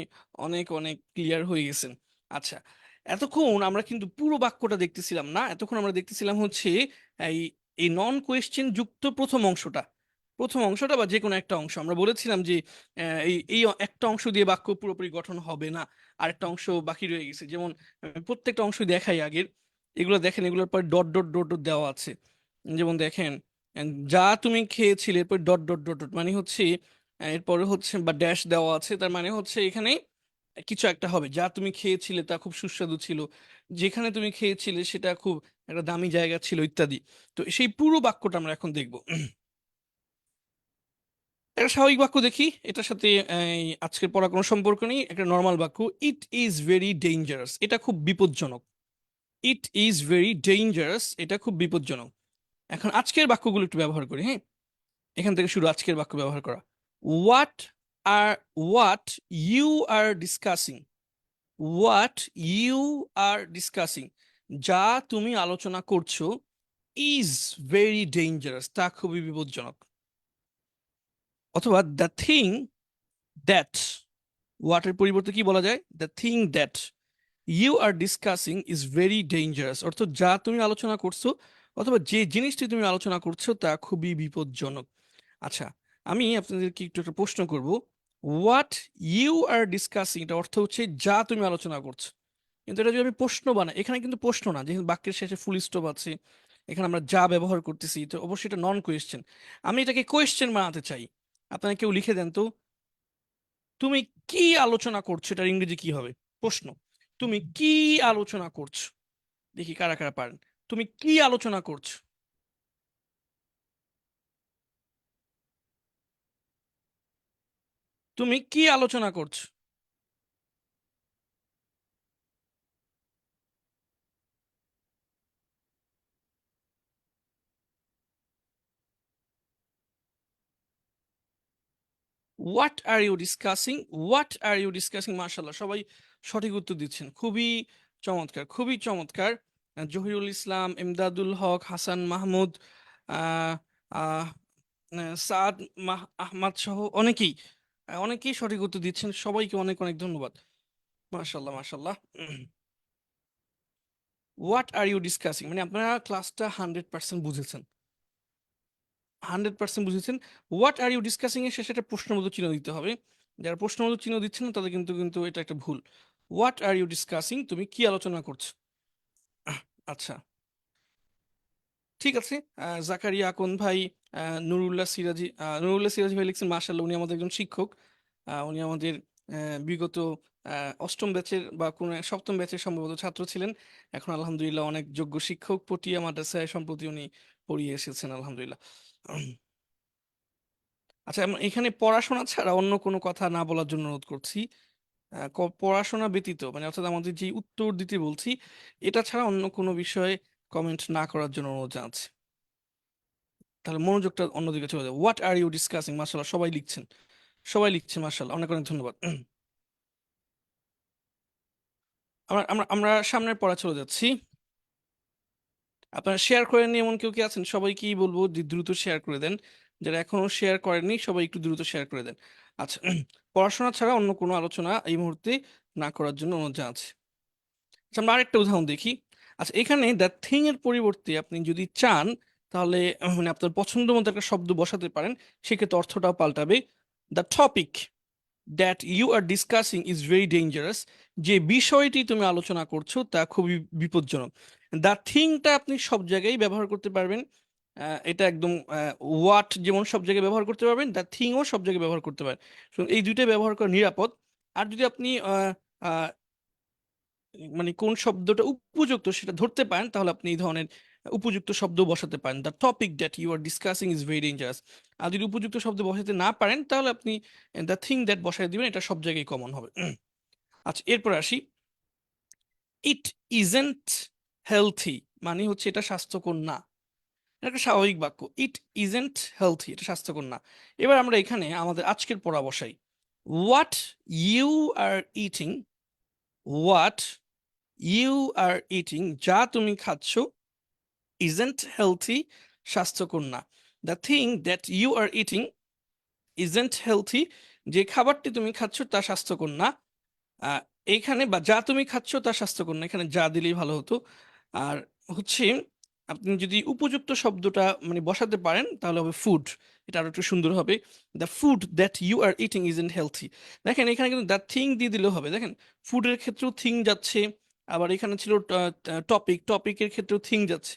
অনেক অনেক ক্লিয়ার হয়ে গেছেন। আচ্ছা, এতক্ষণ আমরা কিন্তু পুরো বাক্যটা দেখতেছিলাম না, এতক্ষণ আমরা দেখতেছিলাম হচ্ছে এই এই নন কোয়েশ্চেন যুক্ত প্রথম অংশটা। প্রথম অংশটা বা যে কোনো একটা অংশ, আমরা বলেছিলাম যে এই এই একটা অংশ দিয়ে বাক্য পুরোপুরি গঠন হবে না, আরেকটা অংশ বাকি রয়ে গেছে। যেমন প্রত্যেকটা অংশ দেখাই আগের, এগুলো দেখেন, এগুলোর পর ডট ডট ডট ডট দেওয়া আছে। যেমন দেখেন, যা তুমি খেয়েছিলে, এরপর ডট ডট ডট ডট মানে হচ্ছে এরপরে হচ্ছে বা ড্যাশ দেওয়া আছে, তার মানে হচ্ছে এখানে কিছু একটা হবে। যা তুমি খেয়েছিলে তা খুব সুস্বাদু ছিল, যেখানে তুমি খেয়েছিলে সেটা খুব একটা দামি জায়গা ছিল, ইত্যাদি। তো সেই পুরো বাক্যটা আমরা এখন দেখব। একটা স্বাভাবিক বাক্য দেখি, এটার সাথে এই, আজকের পড়া কোনো সম্পর্ক নেই। একটা নর্মাল বাক্য, ইট ইজ ভেরি ডেঞ্জারাস, এটা খুব বিপজ্জনক। ইট ইজ ভেরি ডেঞ্জারাস, এটা খুব বিপজ্জনক। এখন আজকের বাক্যগুলো একটু ব্যবহার করি, হ্যাঁ। এখান থেকে শুরু, আজকের বাক্য ব্যবহার করা। What are what you are discussing, what you are discussing, যা তুমি আলোচনা করছো। ইজ ভেরি ডেঞ্জারাস, তা খুবই বিপজ্জনক। অথবা দ্য থিং দ্যাট, হোয়াটের পরিবর্তে কি বলা যায়, the thing that you are discussing is very dangerous, অর্থাৎ যা তুমি আলোচনা করছো অথবা যে জিনিসটি তুমি আলোচনা করছো তা খুবই বিপজ্জনক। আচ্ছা, আমি আপনাদেরকে একটু একটা প্রশ্ন করব। হোয়াট ইউ আর ডিসকাসিং, এটা অর্থ হচ্ছে যা তুমি আলোচনা করছো। কিন্তু এটা যদি আমি প্রশ্ন বানাই, এখানে কিন্তু প্রশ্ন না, যেহেতু বাক্যের শেষে ফুল স্টপ আছে, এখানে আমরা যা ব্যবহার করতেছি, তো অবশ্যই এটা নন কোয়েশ্চেন। আমি এটাকে কোয়েশ্চেন বানাতে চাই। আপনারা কেউ লিখে দেন তো, তুমি কি আলোচনা করছো, এটার ইংরেজি কি হবে। প্রশ্ন, তুমি কি আলোচনা করছো। দেখি কারা কারা পারেন। তুমি কি আলোচনা করছো, তুমি কি আলোচনা করছো। What are you discussing, what are you discussing, মার্শাল্লাহ, সবাই সঠিক উত্তর দিচ্ছেন, খুবই চমৎকার, খুবই চমৎকার। জহিরুল ইসলাম, এমদাদুল হক, হাসান মাহমুদ, আহ আহ সাদ আহমদ সহ অনেকেই, অনেকেই সঠিক উত্তর দিচ্ছেন, সবাইকে অনেক অনেক ধন্যবাদ। মার্শাল্লাহ, মার্শাল্লাহ। হোয়াট আর ইউ ডিসকাসিং মানে আপনারা ক্লাসটা 100% বুঝেছেন, 100% বুঝেছেন। হোয়াট আর ইউ ডিসকাসিং এর শেষে একটা প্রশ্নবোধক চিহ্ন দিতে হবে। যারা প্রশ্নবোধক চিহ্ন দিচ্ছেন না তাদের কিন্তু কিন্তু এটা একটা ভুল। হোয়াট আর ইউ ডিসকাসিং, তুমি কি আলোচনা করছো। আচ্ছা, ঠিক আছে। জাকারিয়া কোন ভাই, নুরুল্লাহ সিরাজি ভাই লিখছেন মাশাআল্লাহ, উনি আমাদের একজন শিক্ষক। উনি আমাদের বিগত অষ্টম ব্যাচের বা কোন সপ্তম ব্যাচের সম্ভবত ছাত্র ছিলেন। এখন আলহামদুলিল্লাহ অনেক যোগ্য শিক্ষক, পটিয়া মাদ্রাসায় সম্প্রতি উনি পড়িয়ে এসেছেন আলহামদুলিল্লাহ। আচ্ছা, এখানে পড়াশোনা ছাড়া অন্য কোনো কথা না বলার জন্য অনুরোধ করছি। পড়াশোনা ব্যতীত মানে অর্থাৎ আমাদের যে উত্তর দিতে বলছি এটা ছাড়া অন্য কোনো বিষয়ে কমেন্ট না করার জন্য অনুরোধ জানাচ্ছি। তাহলে মনোযোগটা অন্যদিকে চলে যাবে। হোয়াট আর ইউ ডিসকাসিং, মাশাআল্লাহ সবাই লিখছেন, সবাই লিখছে মাশাআল্লাহ, অনেক অনেক ধন্যবাদ। আমরা আমরা আমরা সামনের পড়া চলে যাচ্ছি। আপনারা শেয়ার করেননি এমন কেউ কি আছেন? সবাইকেই বলবো যে দ্রুত শেয়ার করে দেন। যারা এখনো শেয়ার করেননি সবাই একটু দ্রুত শেয়ার করে দেন। আচ্ছা, পড়াশোনা ছাড়া অন্য কোনো আলোচনা এই মুহূর্তে না করার জন্য অনুরোধ জানাচ্ছি। আচ্ছা, আমরা আরেকটা উদাহরণ দেখি। আচ্ছা, এখানে দ্য থিং এর পরিবর্তে আপনি যদি চান তাহলে মানে আপনার পছন্দ মতো একটা শব্দ বসাতে পারেন, সেক্ষেত্রে অর্থটাও পাল্টাবে। The topic that you are discussing is very dangerous, যে বিষয়টি তুমি আলোচনা করছো তা খুবই বিপজ্জনক। দ্য থিংটা আপনি সব জায়গায় ব্যবহার করতে পারবেন। এটা একদম ওয়াট যেমন সব জায়গায় ব্যবহার করতে পারবেন, দ্য থিংও সব জায়গায় ব্যবহার করতে পারেন। এই দুইটাই ব্যবহার করা নিরাপদ। আর যদি আপনি মানে কোন শব্দটা উপযুক্ত সেটা ধরতে পারেন তাহলে আপনি এই ধরনের উপযুক্ত শব্দ বসাতে পারেন। The topic that you are discussing is very dangerous. আর যদি উপযুক্ত শব্দ বসাতে না পারেন তাহলে আপনি দ্য থিং দ্যাট বসাই দিবেন, এটা সব জায়গায় কমন হবে। আচ্ছা, এরপর আসি। ইট ইজেন্ট হেলথি মানে হচ্ছে এটা স্বাস্থ্যকর না। এটা একটা স্বাভাবিক বাক্য। ইট ইজেন্ট হেলথি, এটা স্বাস্থ্যকর না। এবার আমরা এখানে আমাদের আজকের পড়া বসাই। What you are eating, what you are eating যা তুমি খাচ্ছ, isn't healthy স্বাস্থ্যকর না। The thing that you are eating isn't healthy যে খাবারটি তুমি খাচ্ছ তা স্বাস্থ্যকর না। আহ, এইখানে বা যা তুমি খাচ্ছ তা স্বাস্থ্যকর না, এখানে যা দিলেই ভালো হতো। আর হচ্ছে আপনি যদি উপযুক্ত শব্দটা মানে বসাতে পারেন তাহলে হবে ফুড, এটা আরো একটু সুন্দর হবে। The food that you are eating isn't healthy. দেখেন এখানে কিন্তু দ্য থিং দিয়ে দিলেও হবে। দেখেন ফুডের ক্ষেত্রেও থিং যাচ্ছে, আবার এখানে ছিল টপিক, টপিকের ক্ষেত্রেও থিং যাচ্ছে।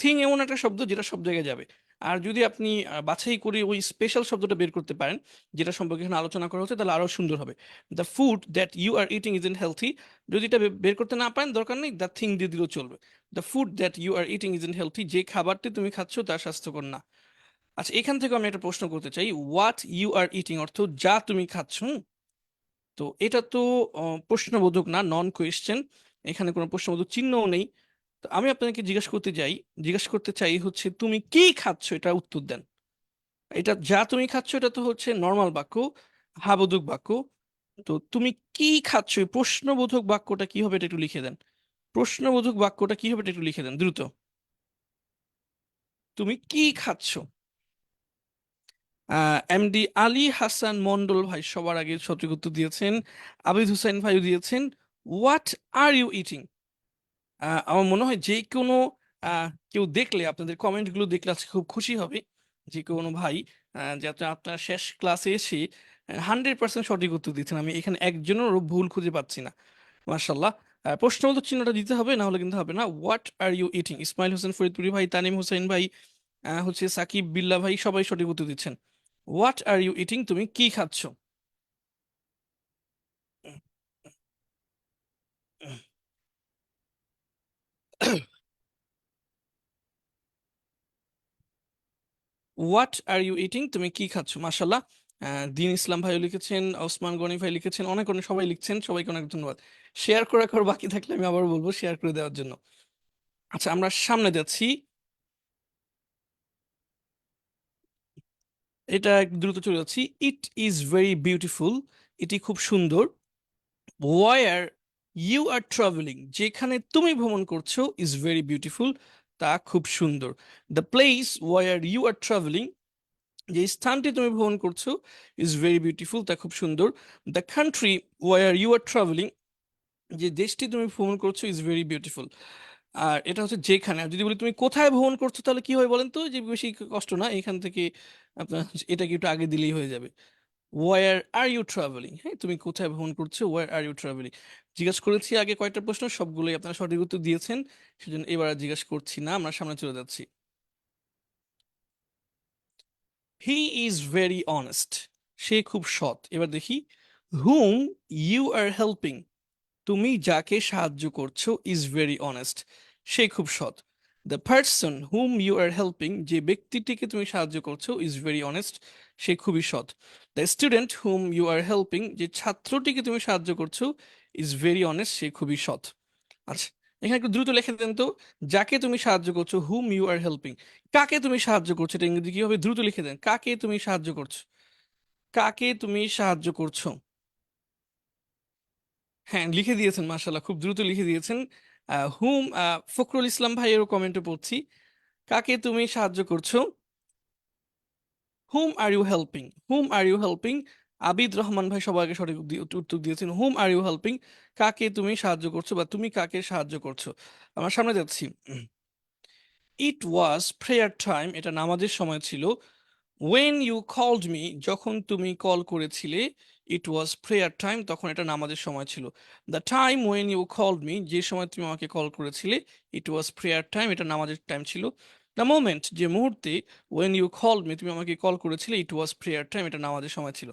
থিং এমন একটা শব্দ যেটা সব জায়গায় যাবে। আর যদি আপনি বাছাই করে ওই স্পেশাল শব্দটা বের করতে পারেন যেটা সম্পর্কে এখানে আলোচনা করা হচ্ছে তাহলে আরো সুন্দর হবে। The food that you are eating isn't healthy, যদি এটা বের করতে না পারেন দরকার নেই, দ্য থিং দিয়ে দিলেও চলবে। The food that you are eating isn't healthy যে খাবারটি তুমি খাচ্ছ তা স্বাস্থ্যকর না। আচ্ছা, এখান থেকে আমি একটা প্রশ্ন করতে চাই। হোয়াট ইউ আর ইটিং অর্থ যা তুমি খাচ্ছ। তো এটা তো প্রশ্নবোধক না, নন কোয়েশ্চেন, এখানে কোনো প্রশ্নবোধক চিহ্নও নেই। তো আমি আপনাকে জিজ্ঞেস করতে চাই হচ্ছে তুমি কি খাচ্ছ, এটা উত্তর দেন। এটা যা তুমি খাচ্ছ এটা তো হচ্ছে নর্মাল বাক্য, হাবোধক বাক্য। তো তুমি কি খাচ্ছ এই প্রশ্নবোধক বাক্যটা কি হবে এটা একটু লিখে দেন। প্রশ্নবোধক বাক্যটা কি হবে এটা একটু লিখে দেন দ্রুত। তুমি কি খাচ্ছ? এমডি আলী হাসান মন্ডল ভাই সবার আগে সঠিক উত্তর দিয়েছেন। আবিদ হুসাইন ভাইও দিয়েছেন। What are you eating. আমার মনে হয় যে কোনো কেউ দেখলে আপনাদের কমেন্ট গুলো দেখলে আজকে খুব খুশি হবে। যে কোনো ভাই যাতে আপনার শেষ ক্লাসে এসে 100% সঠিক উত্তর দিচ্ছেন, আমি এখানে একজনেরও ভুল খুঁজে পাচ্ছি না। মার্শাল্লাহ। প্রশ্নবোধক চিহ্নটা দিতে হবে, না হলে কিন্তু হবে না। What are you eating, Ismail Hossain Faridpuri ভাই, তানিম হোসেন ভাই, হচ্ছে সাকিব বিল্লাহ ভাই, সবাই সঠিক উত্তর দিচ্ছেন। হোয়াট আর ইউ ইটিং তুমি কি খাচ্ছ? হোয়াট আর ইউ ইটিং তুমি কি খাচ্ছ, মাশাল্লাহ। দিন ইসলাম ভাই লিখেছেন, ওসমান গনি ভাই লিখেছেন, অনেক অনেক সবাই লিখছেন, সবাইকে অনেক ধন্যবাদ। শেয়ার করা বাকি থাকলে আমি আবার বলবো শেয়ার করে দেওয়ার জন্য। আচ্ছা, আমরা সামনে যাচ্ছি। এটা একটু দ্রুত চলে যাচ্ছি। ইট ইজ ভেরি বিউটিফুল, এটি খুব সুন্দর। ওয়ার ইউ আর ট্রাভেলিং যেখানে তুমি ভ্রমণ করছো ইজ ভেরি বিউটিফুল, তা খুব সুন্দর। The place where you are travelling যে স্থানটি তুমি ভ্রমণ করছো ইজ ভেরি বিউটিফুল, তা খুব সুন্দর। The country where you are travelling যে দেশটি তুমি ভ্রমণ করছো ইজ ভেরি বিউটিফুল। আর এটা হচ্ছে যেখানে। আর যদি বলি তুমি কোথায় ভ্রমণ করছো তাহলে কি হয় বলেন তো, যে বেশি কষ্ট না এখান থেকে আপনার, এটাকে একটু আগে দিলেই হয়ে যাবে। ওয়ার আর ইউ ট্রাভেলিং, হ্যাঁ তুমি কোথায় ভ্রমণ করছো, ওয়ার আর ইউ ট্রাভেলিং। জিজ্ঞাসা করেছি আগে কয়েকটা প্রশ্ন, সবগুলোই আপনারা সঠিক উত্তর দিয়েছেন, সেজন্য এবার আর জিজ্ঞাসা করছি না, আমরা সামনে চলে যাচ্ছি। হি ইজ ভেরি অনেস্ট, সে খুব সৎ। এবার দেখি, হুম ইউ আর হেল্পিং, তুমি যাকে সাহায্য করছো ইজ ভেরি অনেস্ট, সে খুব সৎ। The person whom you are helping, যে ব্যক্তিটিকে তুমি সাহায্য করছো ইজ ভেরি অনেস্ট, সে খুবই সৎ। The student whom you are helping, যে ছাত্রটিকে তুমি সাহায্য করছো ইজ ভেরি অনেস্ট, সে খুবই সৎ। আচ্ছা, এখানে একটু দ্রুত লিখে দেন তো, যাকে তুমি সাহায্য করছো হুম ইউ আর হেল্পিং, কাকে তুমি সাহায্য করছো, এটা ইংরেজি কি হবে, দ্রুত লিখে দেন, কাকে তুমি সাহায্য করছো, কাকে তুমি সাহায্য করছো। হ্যাঁ, লিখে দিয়েছেন, মাশাল্লাহ, খুব দ্রুত লিখে দিয়েছেন। হুম, ফখরুল ইসলাম ভাইয়েরও কমেন্টে পড়ছি, কাকে তুমি সাহায্য করছো, whom are you helping, whom are you helping. Abid Rahman ভাই সবার আগে সঠিক উত্তর দিয়েছেন, হুম আর ইউ হেল্পিং, কাকে তুমি সাহায্য করছো বা তুমি কাকে সাহায্য করছো। আমরা সামনে যাচ্ছি। ইট ওয়াজ প্রেয়ার টাইম, এটা নামাজের সময় ছিল। ওয়েন ইউ কল্ড মি, যখন তুমি কল করেছিলে, ইট ওয়াজ প্রেয়ার টাইম, তখন এটা নামাজের সময় ছিল। The time when you called me, যে সময় তুমি আমাকে কল করেছিলে, ইট ওয়াজ প্রেয়ার টাইম, এটা নামাজের টাইম ছিল। দ্য মোমেন্ট, যে মুহূর্তে, ওয়েন ইউ কল্ড মি, তুমি আমাকে কল করেছিলে, ইট ওয়াজ প্রেয়ার টাইম, এটা নামাজের সময় ছিল।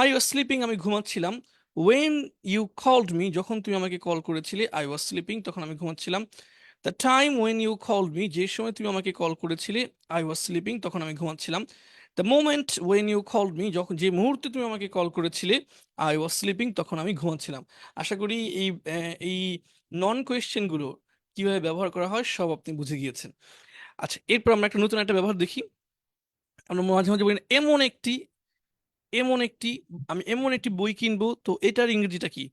আই ওয়াজ স্লিপিং, আমি ঘুমাচ্ছিলাম। ওয়েন ইউ কল্ড মি, যখন তুমি আমাকে কল করেছিলে, আই ওয়াজ স্লিপিং, তখন আমি ঘুমাচ্ছিলাম। The time when you called me, যে সময় তুমি আমাকে কল করেছিলে, আই ওয়াজ স্লিপিং, তখন আমি ঘুমাচ্ছিলাম। The moment when you called me, যখন যে মুহূর্তে তুমি আমাকে কল করেছিলে, আই ওয়াজ স্লিপিং, তখন আমি ঘুমাচ্ছিলাম। আশা করি এই নন কোয়েশ্চেনগুলো কিভাবে ব্যবহার করা হয় সব আপনি বুঝে গিয়েছেন। আচ্ছা, এরপর আমরা একটা নতুন একটা ব্যবহার দেখি। আমরা মাঝে মাঝে বলি না, এমন একটি, আমি এমন একটি বই কিনবো, তো এটার ইংরেজিটা কি?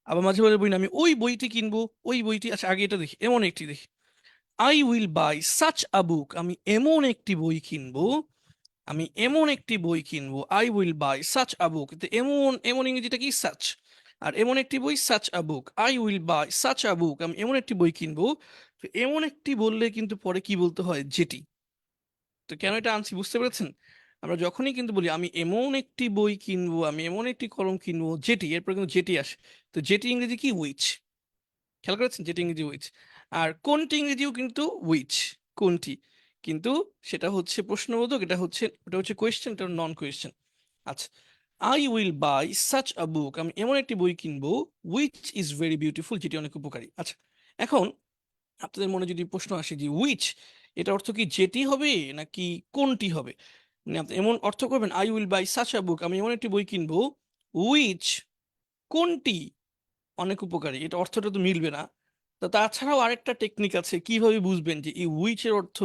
আবার মাঝে মাঝে বলি না, আমি ওই বইটি কিনবো, ওই বইটি, আচ্ছা আগে এটা দেখি, এমন একটি দেখি, I will buy such a book, আমি এমন একটি বই কিনবো, আমি এমন একটি বই কিনবো, I will buy such a book. এমন এমন ইংরেজিটা কি, সাচ। আর এমন একটি বই, such a book, I will buy such a book, আমি এমন একটি বই কিনবো। তো এমন একটি বললে কিন্তু পরে কি বলতে হয়, যেটি। তো কেন এটা আনছি বুঝতে পেরেছেন? আমরা যখনই কিন্তু বলি আমি এমন একটি বই কিনবো, আমি এমন একটি কলম কিনবো, যেটি, এরপর কিন্তু যেটি আসে। তো যেটি ইংরেজি কি, উইচ। খেয়াল করেছেন, যেটি ইংরেজি উইচ। আর কোনটি ইংরেজিও কিন্তু উইচ, কোনটি। কিন্তু সেটা হচ্ছে প্রশ্নবোধক, ওটা হচ্ছে কোয়েশ্চেন, এটা নন কোয়েশ্চেন। আচ্ছা, I will buy such a book, আমি এমন একটি বই কিনবো, উইচ ইজ ভেরি বিউটিফুল, যেটি অনেক উপকারী। আচ্ছা, এখন আপনাদের মনে যদি প্রশ্ন আসে যে উইচ, এটা অর্থ কি যেটি হবে নাকি কোনটি হবে? মানে আপনি এমন অর্থ করবেন, I will buy such a book, আমি এমন একটি বই কিনবো, উইচ, কোনটি অনেক উপকারী, এটা অর্থটা তো মিলবে না। তো তাছাড়াও আরেকটা টেকনিক আছে, কিভাবে বুঝবেন যে এই উইচ এর অর্থ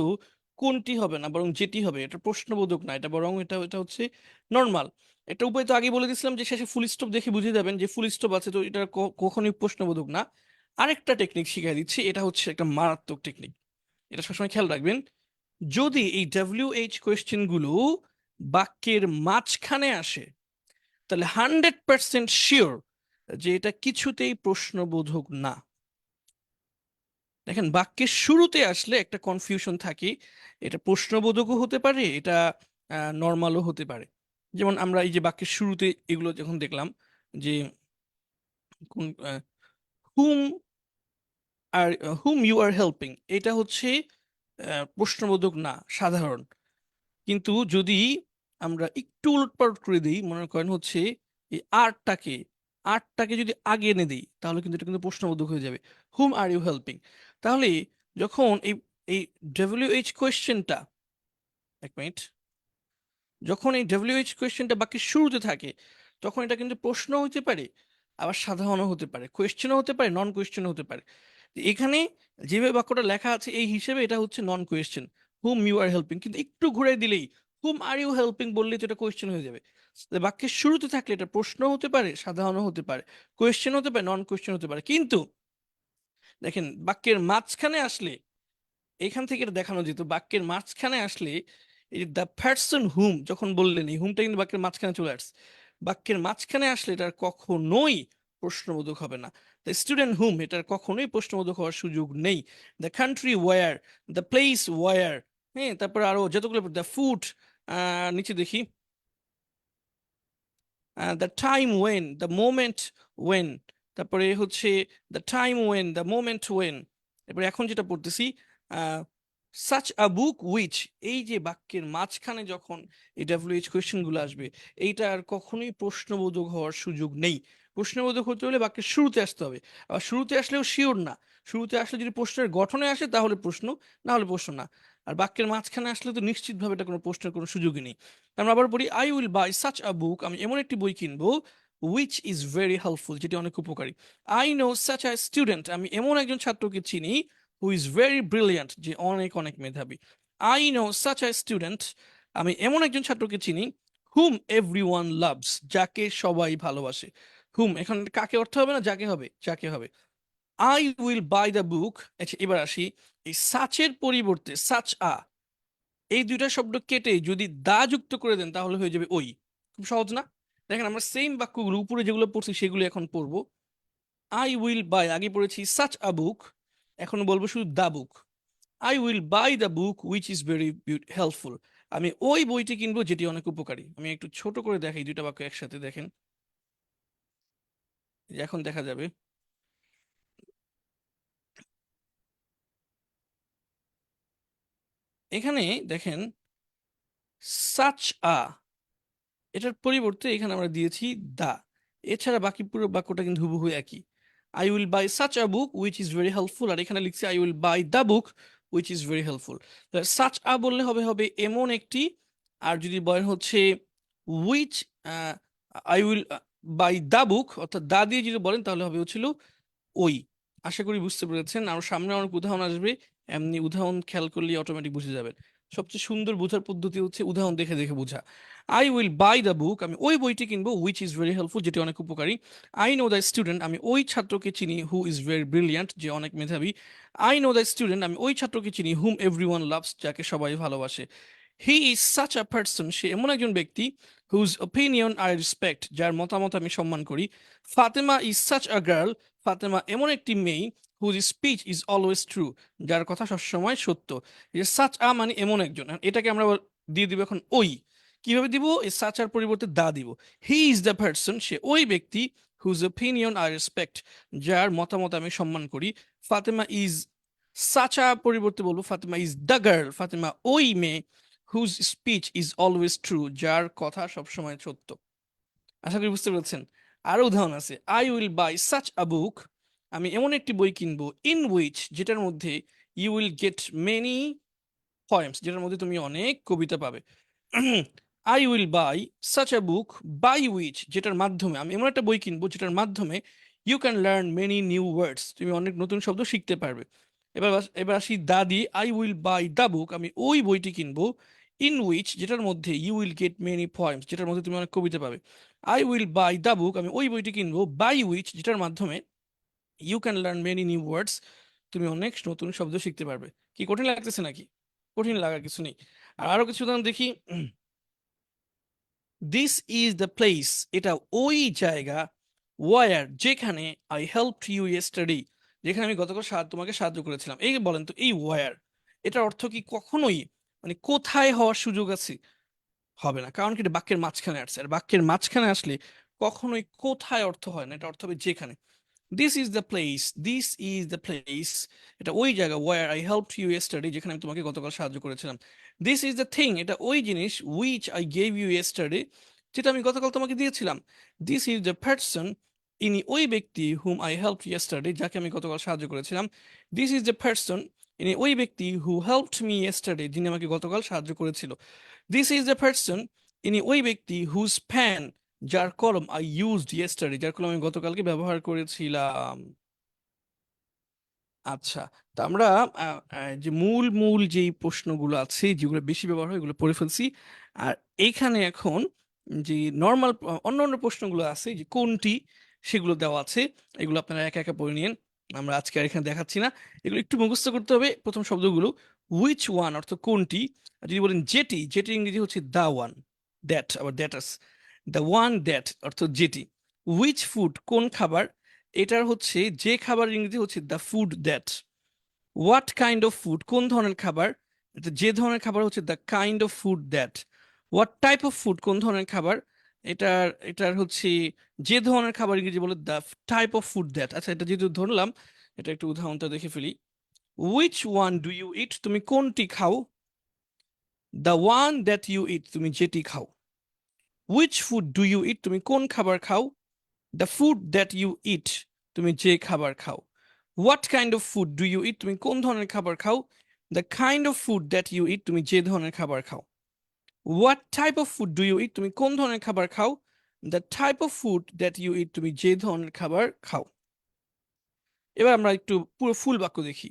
কোনটি হবে না বরং যেটি হবে, এটা প্রশ্নবোধক না, এটা বরং এটা এটা হচ্ছে নর্মাল। একটা উপায় তো আগে বলে দিয়েছিলাম যে শেষে ফুল স্টপ দেখে বুঝে যাবেন যে ফুল স্টপ আছে, তো এটা কখনোই প্রশ্নবোধক না। আরেকটা টেকনিক শিখিয়ে দিচ্ছি, এটা হচ্ছে একটা মারাত্মক টেকনিক, এটা সবসময় খেয়াল রাখবেন। যদি এই WH কোয়েশ্চেন গুলো বাক্যের মাঝখানে আসে, তাহলে 100% শিওর যে এটা কিছুতেই প্রশ্নবোধক না। দেখেন, বাক্যের শুরুতে আসলে একটা কনফিউশন থাকে, এটা প্রশ্নবোধকও হতে পারে, এটা নর্মালও হতে পারে। যেমন আমরা এই যে বাক্যের শুরুতে এগুলো যখন দেখলাম, যে কোন, হুম আর হুম ইউ আর হেল্পিং, এটা হচ্ছে প্রশ্নবোধক না, সাধারণ। কিন্তু যদি আমরা একটু উলটপালট করে দিই, মনে করেন হচ্ছে এই আর্টটাকে যদি আগে এনে দিই, তাহলে কিন্তু এটা কিন্তু প্রশ্নবোধক হয়ে যাবে, হুম আর ইউ হেল্পিং। তাহলে যখন এই এই WH কোয়েশ্চেনটা, এক মিনিট, যখন এই WH কোয়েশ্চেনটা বাক্যের শুরুতে থাকে, তখন এটা কিন্তু প্রশ্ন হতে পারে, আবার সাধারণও হতে পারে, কোয়েশ্চেনও হতে পারে, নন কোয়েশ্চেনও হতে পারে। এখানে যেভাবে বাক্যটা লেখা আছে এই হিসেবে এটা হচ্ছে non question, whom you are helping, কিন্তু একটু ঘুরে দিলেই হুম আর ইউ হেল্পিং বললেই তো এটা কোয়েশ্চেন হয়ে যাবে। তো বাক্যের শুরুতে থাকলে এটা প্রশ্ন হতে পারে, সাধারণও হতে পারে, কোয়েশ্চেন হতে পারে, নন কোয়েশ্চেন হতে পারে। কিন্তু দেখেন, বাক্যের মাঝখানে আসলে, এখান থেকে এটা দেখানো যেত, বাক্যের মাঝখানে আসলে এই দ্য পার্সন হুম যখন বললেন, এই হুমটা কিন্তু বাক্যের মাঝখানে চলে আসছে, বাক্যের মাঝখানে আসলে এটার কখনোই প্রশ্নবোধক হবে না। দ্য স্টুডেন্ট হুম, এটার কখনোই প্রশ্নবোধক হওয়ার সুযোগ নেই। The country where, the place where, হ্যাঁ, তারপরে আরো যতগুলো, দ্য ফুড, নিচে দেখি, the time when, the moment when, তারপরে হচ্ছে the time when, the moment when. এরপরে এখন যেটা পড়তেছি, সাচ আ বুক উইচ, এই যে বাক্যের মাঝখানে যখন এই ডাব্লিউএইচ কোয়েশ্চেন গুলো আসবে, এইটা আর কখনোই প্রশ্নবোধক হওয়ার সুযোগ নেই। প্রশ্নবোধক হতে হলে বাক্যের শুরুতে আসতে হবে। আবার শুরুতে আসলেও শিওর না, শুরুতে আসলে যদি প্রশ্নের গঠনে আসে তাহলে প্রশ্ন, না হলে প্রশ্ন না। আর বাক্যের মাঝখানে আসলে তো নিশ্চিতভাবে এটা কোনো প্রশ্নের কোনো সুযোগই নেই। আমরা আবার পড়ি, I will buy such a book, আমি এমন একটি বই কিনবো, উইচ ইজ ভেরি হেল্পফুল, যেটি অনেক উপকারী। I know such a student, আমি এমন একজন ছাত্রকে চিনি, হু ইজ ভেরি ব্রিলিয়ান্ট, যে অনেক অনেক মেধাবী। I know such a student, আমি এমন একজন ছাত্রকে চিনি, হুম এভরিওয়ান লাভস, যাকে সবাই ভালোবাসে। হুম এখন কাকে অর্থ হবে না, যাকে হবে, যাকে হবে। আই উইল বাই দ্য বুক। আচ্ছা এবার আসি, এই সাচের পরিবর্তে সাচ আ, এই দুইটা শব্দ কেটে যদি দা যুক্ত করে দেন তাহলে হয়ে যাবে ওই। খুব সহজ না? দেখেন আমরা সেম বাক্যগুলো উপরে যেগুলো পড়ছি সেগুলো এখন পড়বো। আই উইল বাই, আগে পড়েছি সাচ আ বুক, এখন বলবো শুধু the book. I will buy the book which is very helpful, আমি ওই বইটি কিনবো যেটি অনেক উপকারী। আমি একটু ছোট করে দেখাই দুইটা বাক্য একসাথে, দেখেন এই যে এখন দেখা যাবে। এখানে দেখেন, সাচ আ, এটার পরিবর্তে এখানে আমরা দিয়েছি দা। এছাড়া বাকি পুরো বাক্যটা কিন্তু হুবহু একই। I will buy such a book which is very helpful, আর এখানে লিখছি I will buy the book which is very helpful. Such a বললে হবে হবে এমন একটি, আর যদি বলেন হচ্ছে which, I will buy the book, অর্থাৎ দা দিয়ে যদি বলেন তাহলে হবে হচ্ছিল ওই। আশা করি বুঝতে পেরেছেন। আর সামনে অনেক উদাহরণ আসবে, এমনি উদাহরণ খেয়াল করলে অটোমেটিক বুঝে যাবেন। সবচেয়ে সুন্দর বোঝার পদ্ধতি হচ্ছে উদাহরণ দেখে দেখে বোঝা। I will buy the book, আমি ওই বইটি কিনবো, উইচ ইজ ভেরি হেল্পফুল, যেটি অনেক উপকারী। আই নো দ্য স্টুডেন্ট, আমি ওই ছাত্রকে চিনি, হু ইজ ভেরি ব্রিলিয়ান্ট, যে অনেক মেধাবী। আই নো দ্য স্টুডেন্ট, আমি ওই ছাত্রকে চিনি, হুম এভরিওয়ান লাভস, যাকে সবাই ভালোবাসে। He is such a person, সে এমন একজন ব্যক্তি, হুজ ওপিনিয়ন আই রেসপেক্ট, যার মতামত আমি সম্মান করি। Fatema is such a girl, Fatema এমন একটি মেয়ে, whose speech is always true, যার কথা সবসময় সত্য। এই যে সাচ আ মানে এমন একজন, আর এটাকে আমরা দিয়ে দিব এখন ওই। কিভাবে দিব? এই সাচ আর পরিবর্তে দা দিব। হি ইজ দ্য পার্সন, সে ওই ব্যক্তি, হুজ ওপিনিয়ন আই রেসপেক্ট, যার মতামত আমি সম্মান করি। ফাতেমা ইজ, সাচা পরিবর্তে বলবো Fatema is the girl, Fatema ওই মেয়ে, whose speech is always true, যার কথা সবসময় সত্য। আশা করি বুঝতে পেরেছেন। আরো উদাহরণ আছে, I will buy such a book, আমি এমন একটি বই কিনবো, ইন উইচ, যেটার মধ্যে, you will get many poems, যেটার মধ্যে তুমি অনেক কবিতা পাবে। I will buy such a book by which, যেটার মাধ্যমে, আমি এমন একটা বই কিনবো যেটার মাধ্যমে, you can learn many new words, তুমি অনেক নতুন শব্দ শিখতে পারবে। এবার আসি দা দিয়ে, I will buy the book, আমি ওই বইটি কিনবো, ইন উইচ, যেটার মধ্যে, you will get many poems, যেটার মধ্যে তুমি অনেক কবিতা পাবে। I will buy the book, আমি ওই বইটি কিনবো, বাই উইচ, যেটার মাধ্যমে, you can learn many new words, তুমি অনেক নতুন শব্দ শিখতে পারবে। কি কঠিন লাগতেছে নাকি? কঠিন লাগার কিছু নেই। আর আরো কিছু উদাহরণ দেখি। দিস ইজ দ্য প্লেস, এটা ওই জায়গা, ওয়ার, যেখানে, আই হেল্প ইউ ইয়েস্টারডে, যেখানে আমি গতকাল তোমাকে সাহায্য করেছিলাম। এই বলেন তো, এই ওয়ার, এটার অর্থ কি কখনোই মানে কোথায় হওয়ার সুযোগ আছে? হবে না, কারণ কি এটা বাক্যের মাঝখানে আসছে, আর বাক্যের মাঝখানে আসলে কখনোই কোথায় অর্থ হয় না, এটা অর্থ হবে যেখানে। This is the place, this is the place, এটা ওই জায়গা, where I help you yesterday, যেখানে আমি তোমাকে গতকাল সাহায্য করেছিলাম। দিস ইজ দ্য থিং, এটা ওই জিনিস, which I gave you yesterday, যেটা আমি গতকাল তোমাকে দিয়েছিলাম। দিস ইজ দ্য পার্সন, ইনি ওই ব্যক্তি, হুম আই হেল্প ইয়েস্টারডে, যাকে আমি গতকাল সাহায্য করেছিলাম। দিস ইজ দ্য পার্সন, ইনি ওই ব্যক্তি, হু হেল্পড মি ইয়েস্টারডে, যিনি আমাকে গতকাল সাহায্য করেছিল। দিস ইজ দ্য পার্সন, ইনি ওই ব্যক্তি, হুজ প্যান, যার কলম, আই ইউজড ইয়েস্টারডে, যার কলম আমি গতকালকে ব্যবহার করেছিলাম। আচ্ছা, তো আমরা যে মূল মূল যেই প্রশ্নগুলো আছে যেগুলো বেশি ব্যবহার হয় এগুলো পড়ে ফেলছি। আর এইখানে এখন যে নর্মাল অন্য অন্য প্রশ্নগুলো আছে যে কোনটি, সেগুলো দেওয়া আছে, এগুলো আপনারা একা একা পড়ে নিন। আমরা আজকে আর এখানে দেখাচ্ছি না। এগুলো একটু মুখস্থ করতে হবে। প্রথম শব্দগুলো, হুইচ ওয়ান অর্থ কোনটি, আর যদি বলেন যেটি, যেটি ইংরেজি হচ্ছে দ্য ওয়ান, দ্যাট, আবার দ্যাটাস, দ্য ওয়ান দ্যাট অর্থ যেটি। হুইচ ফুড কোন খাবার, এটার হচ্ছে যে খাবার ইংরেজি হচ্ছে the food that. What kind of food কোন ধরনের খাবার, এটা যে ধরনের খাবার হচ্ছে the kind of food that. What type of food কোন ধরনের খাবার, এটার এটার হচ্ছে যে ধরনের খাবার ইংরেজি বলে the type of food that. আচ্ছা এটা যেহেতু ধরলাম, এটা একটু উদাহরণটা দেখে ফেলি। which one do you eat, তুমি কোনটি খাও, the one that you eat, তুমি যেটি খাও, which food do you eat, তুমি কোন খাবার খাও, the food that you eat, তুমি যে খাবার খাও, what kind of food do you eat, তুমি কোন ধরনের খাবার খাও, the kind of food that you eat, তুমি যে ধরনের খাবার খাও, what type of food do you eat, তুমি কোন ধরনের খাবার খাও, the type of food that you eat, তুমি যে ধরনের খাবার খাও। এবার আমরা একটু পুরো ফুল বাক্য দেখি।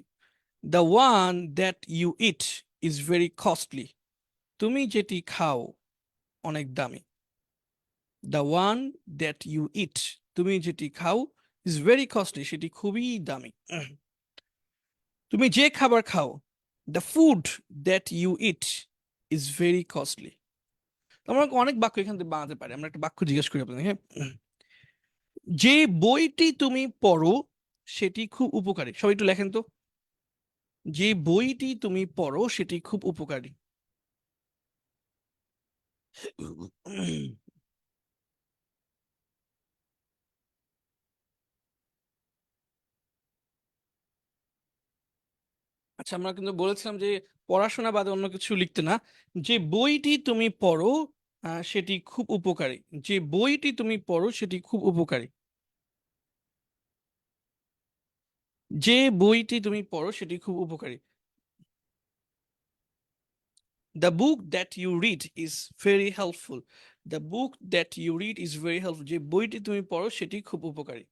the one that you eat is very costly, তুমি যেটি খাও অনেক দামি। the one that you eat, তুমি যেটি খাও is very costly, সেটি খুবই দামি। তুমি যে খাবার খাও, the food that you eat is very costly। আমরা অনেক বাক্য এখান থেকে বানাতে পারি, আমরা একটা বাক্য জিজ্ঞেস করি আপনাকে, হ্যাঁ। যে বইটি তুমি পড়ো সেটি খুব উপকারী, সবাই একটু লেখেন তো, যে বইটি তুমি পড়ো সেটি খুব উপকারী। আচ্ছা, আমরা কিন্তু বলেছিলাম যে পড়াশোনা বাদে অন্য কিছু লিখতে না। যে বইটি তুমি পড়ো সেটি খুব উপকারী, যে বইটি তুমি পড়ো সেটি খুব উপকারী, যে বইটি তুমি পড়ো সেটি খুব উপকারী। The book that you read is very helpful. The book that you read is very helpful. যে বইটি তুমি পড়ো সেটি খুব উপকারী।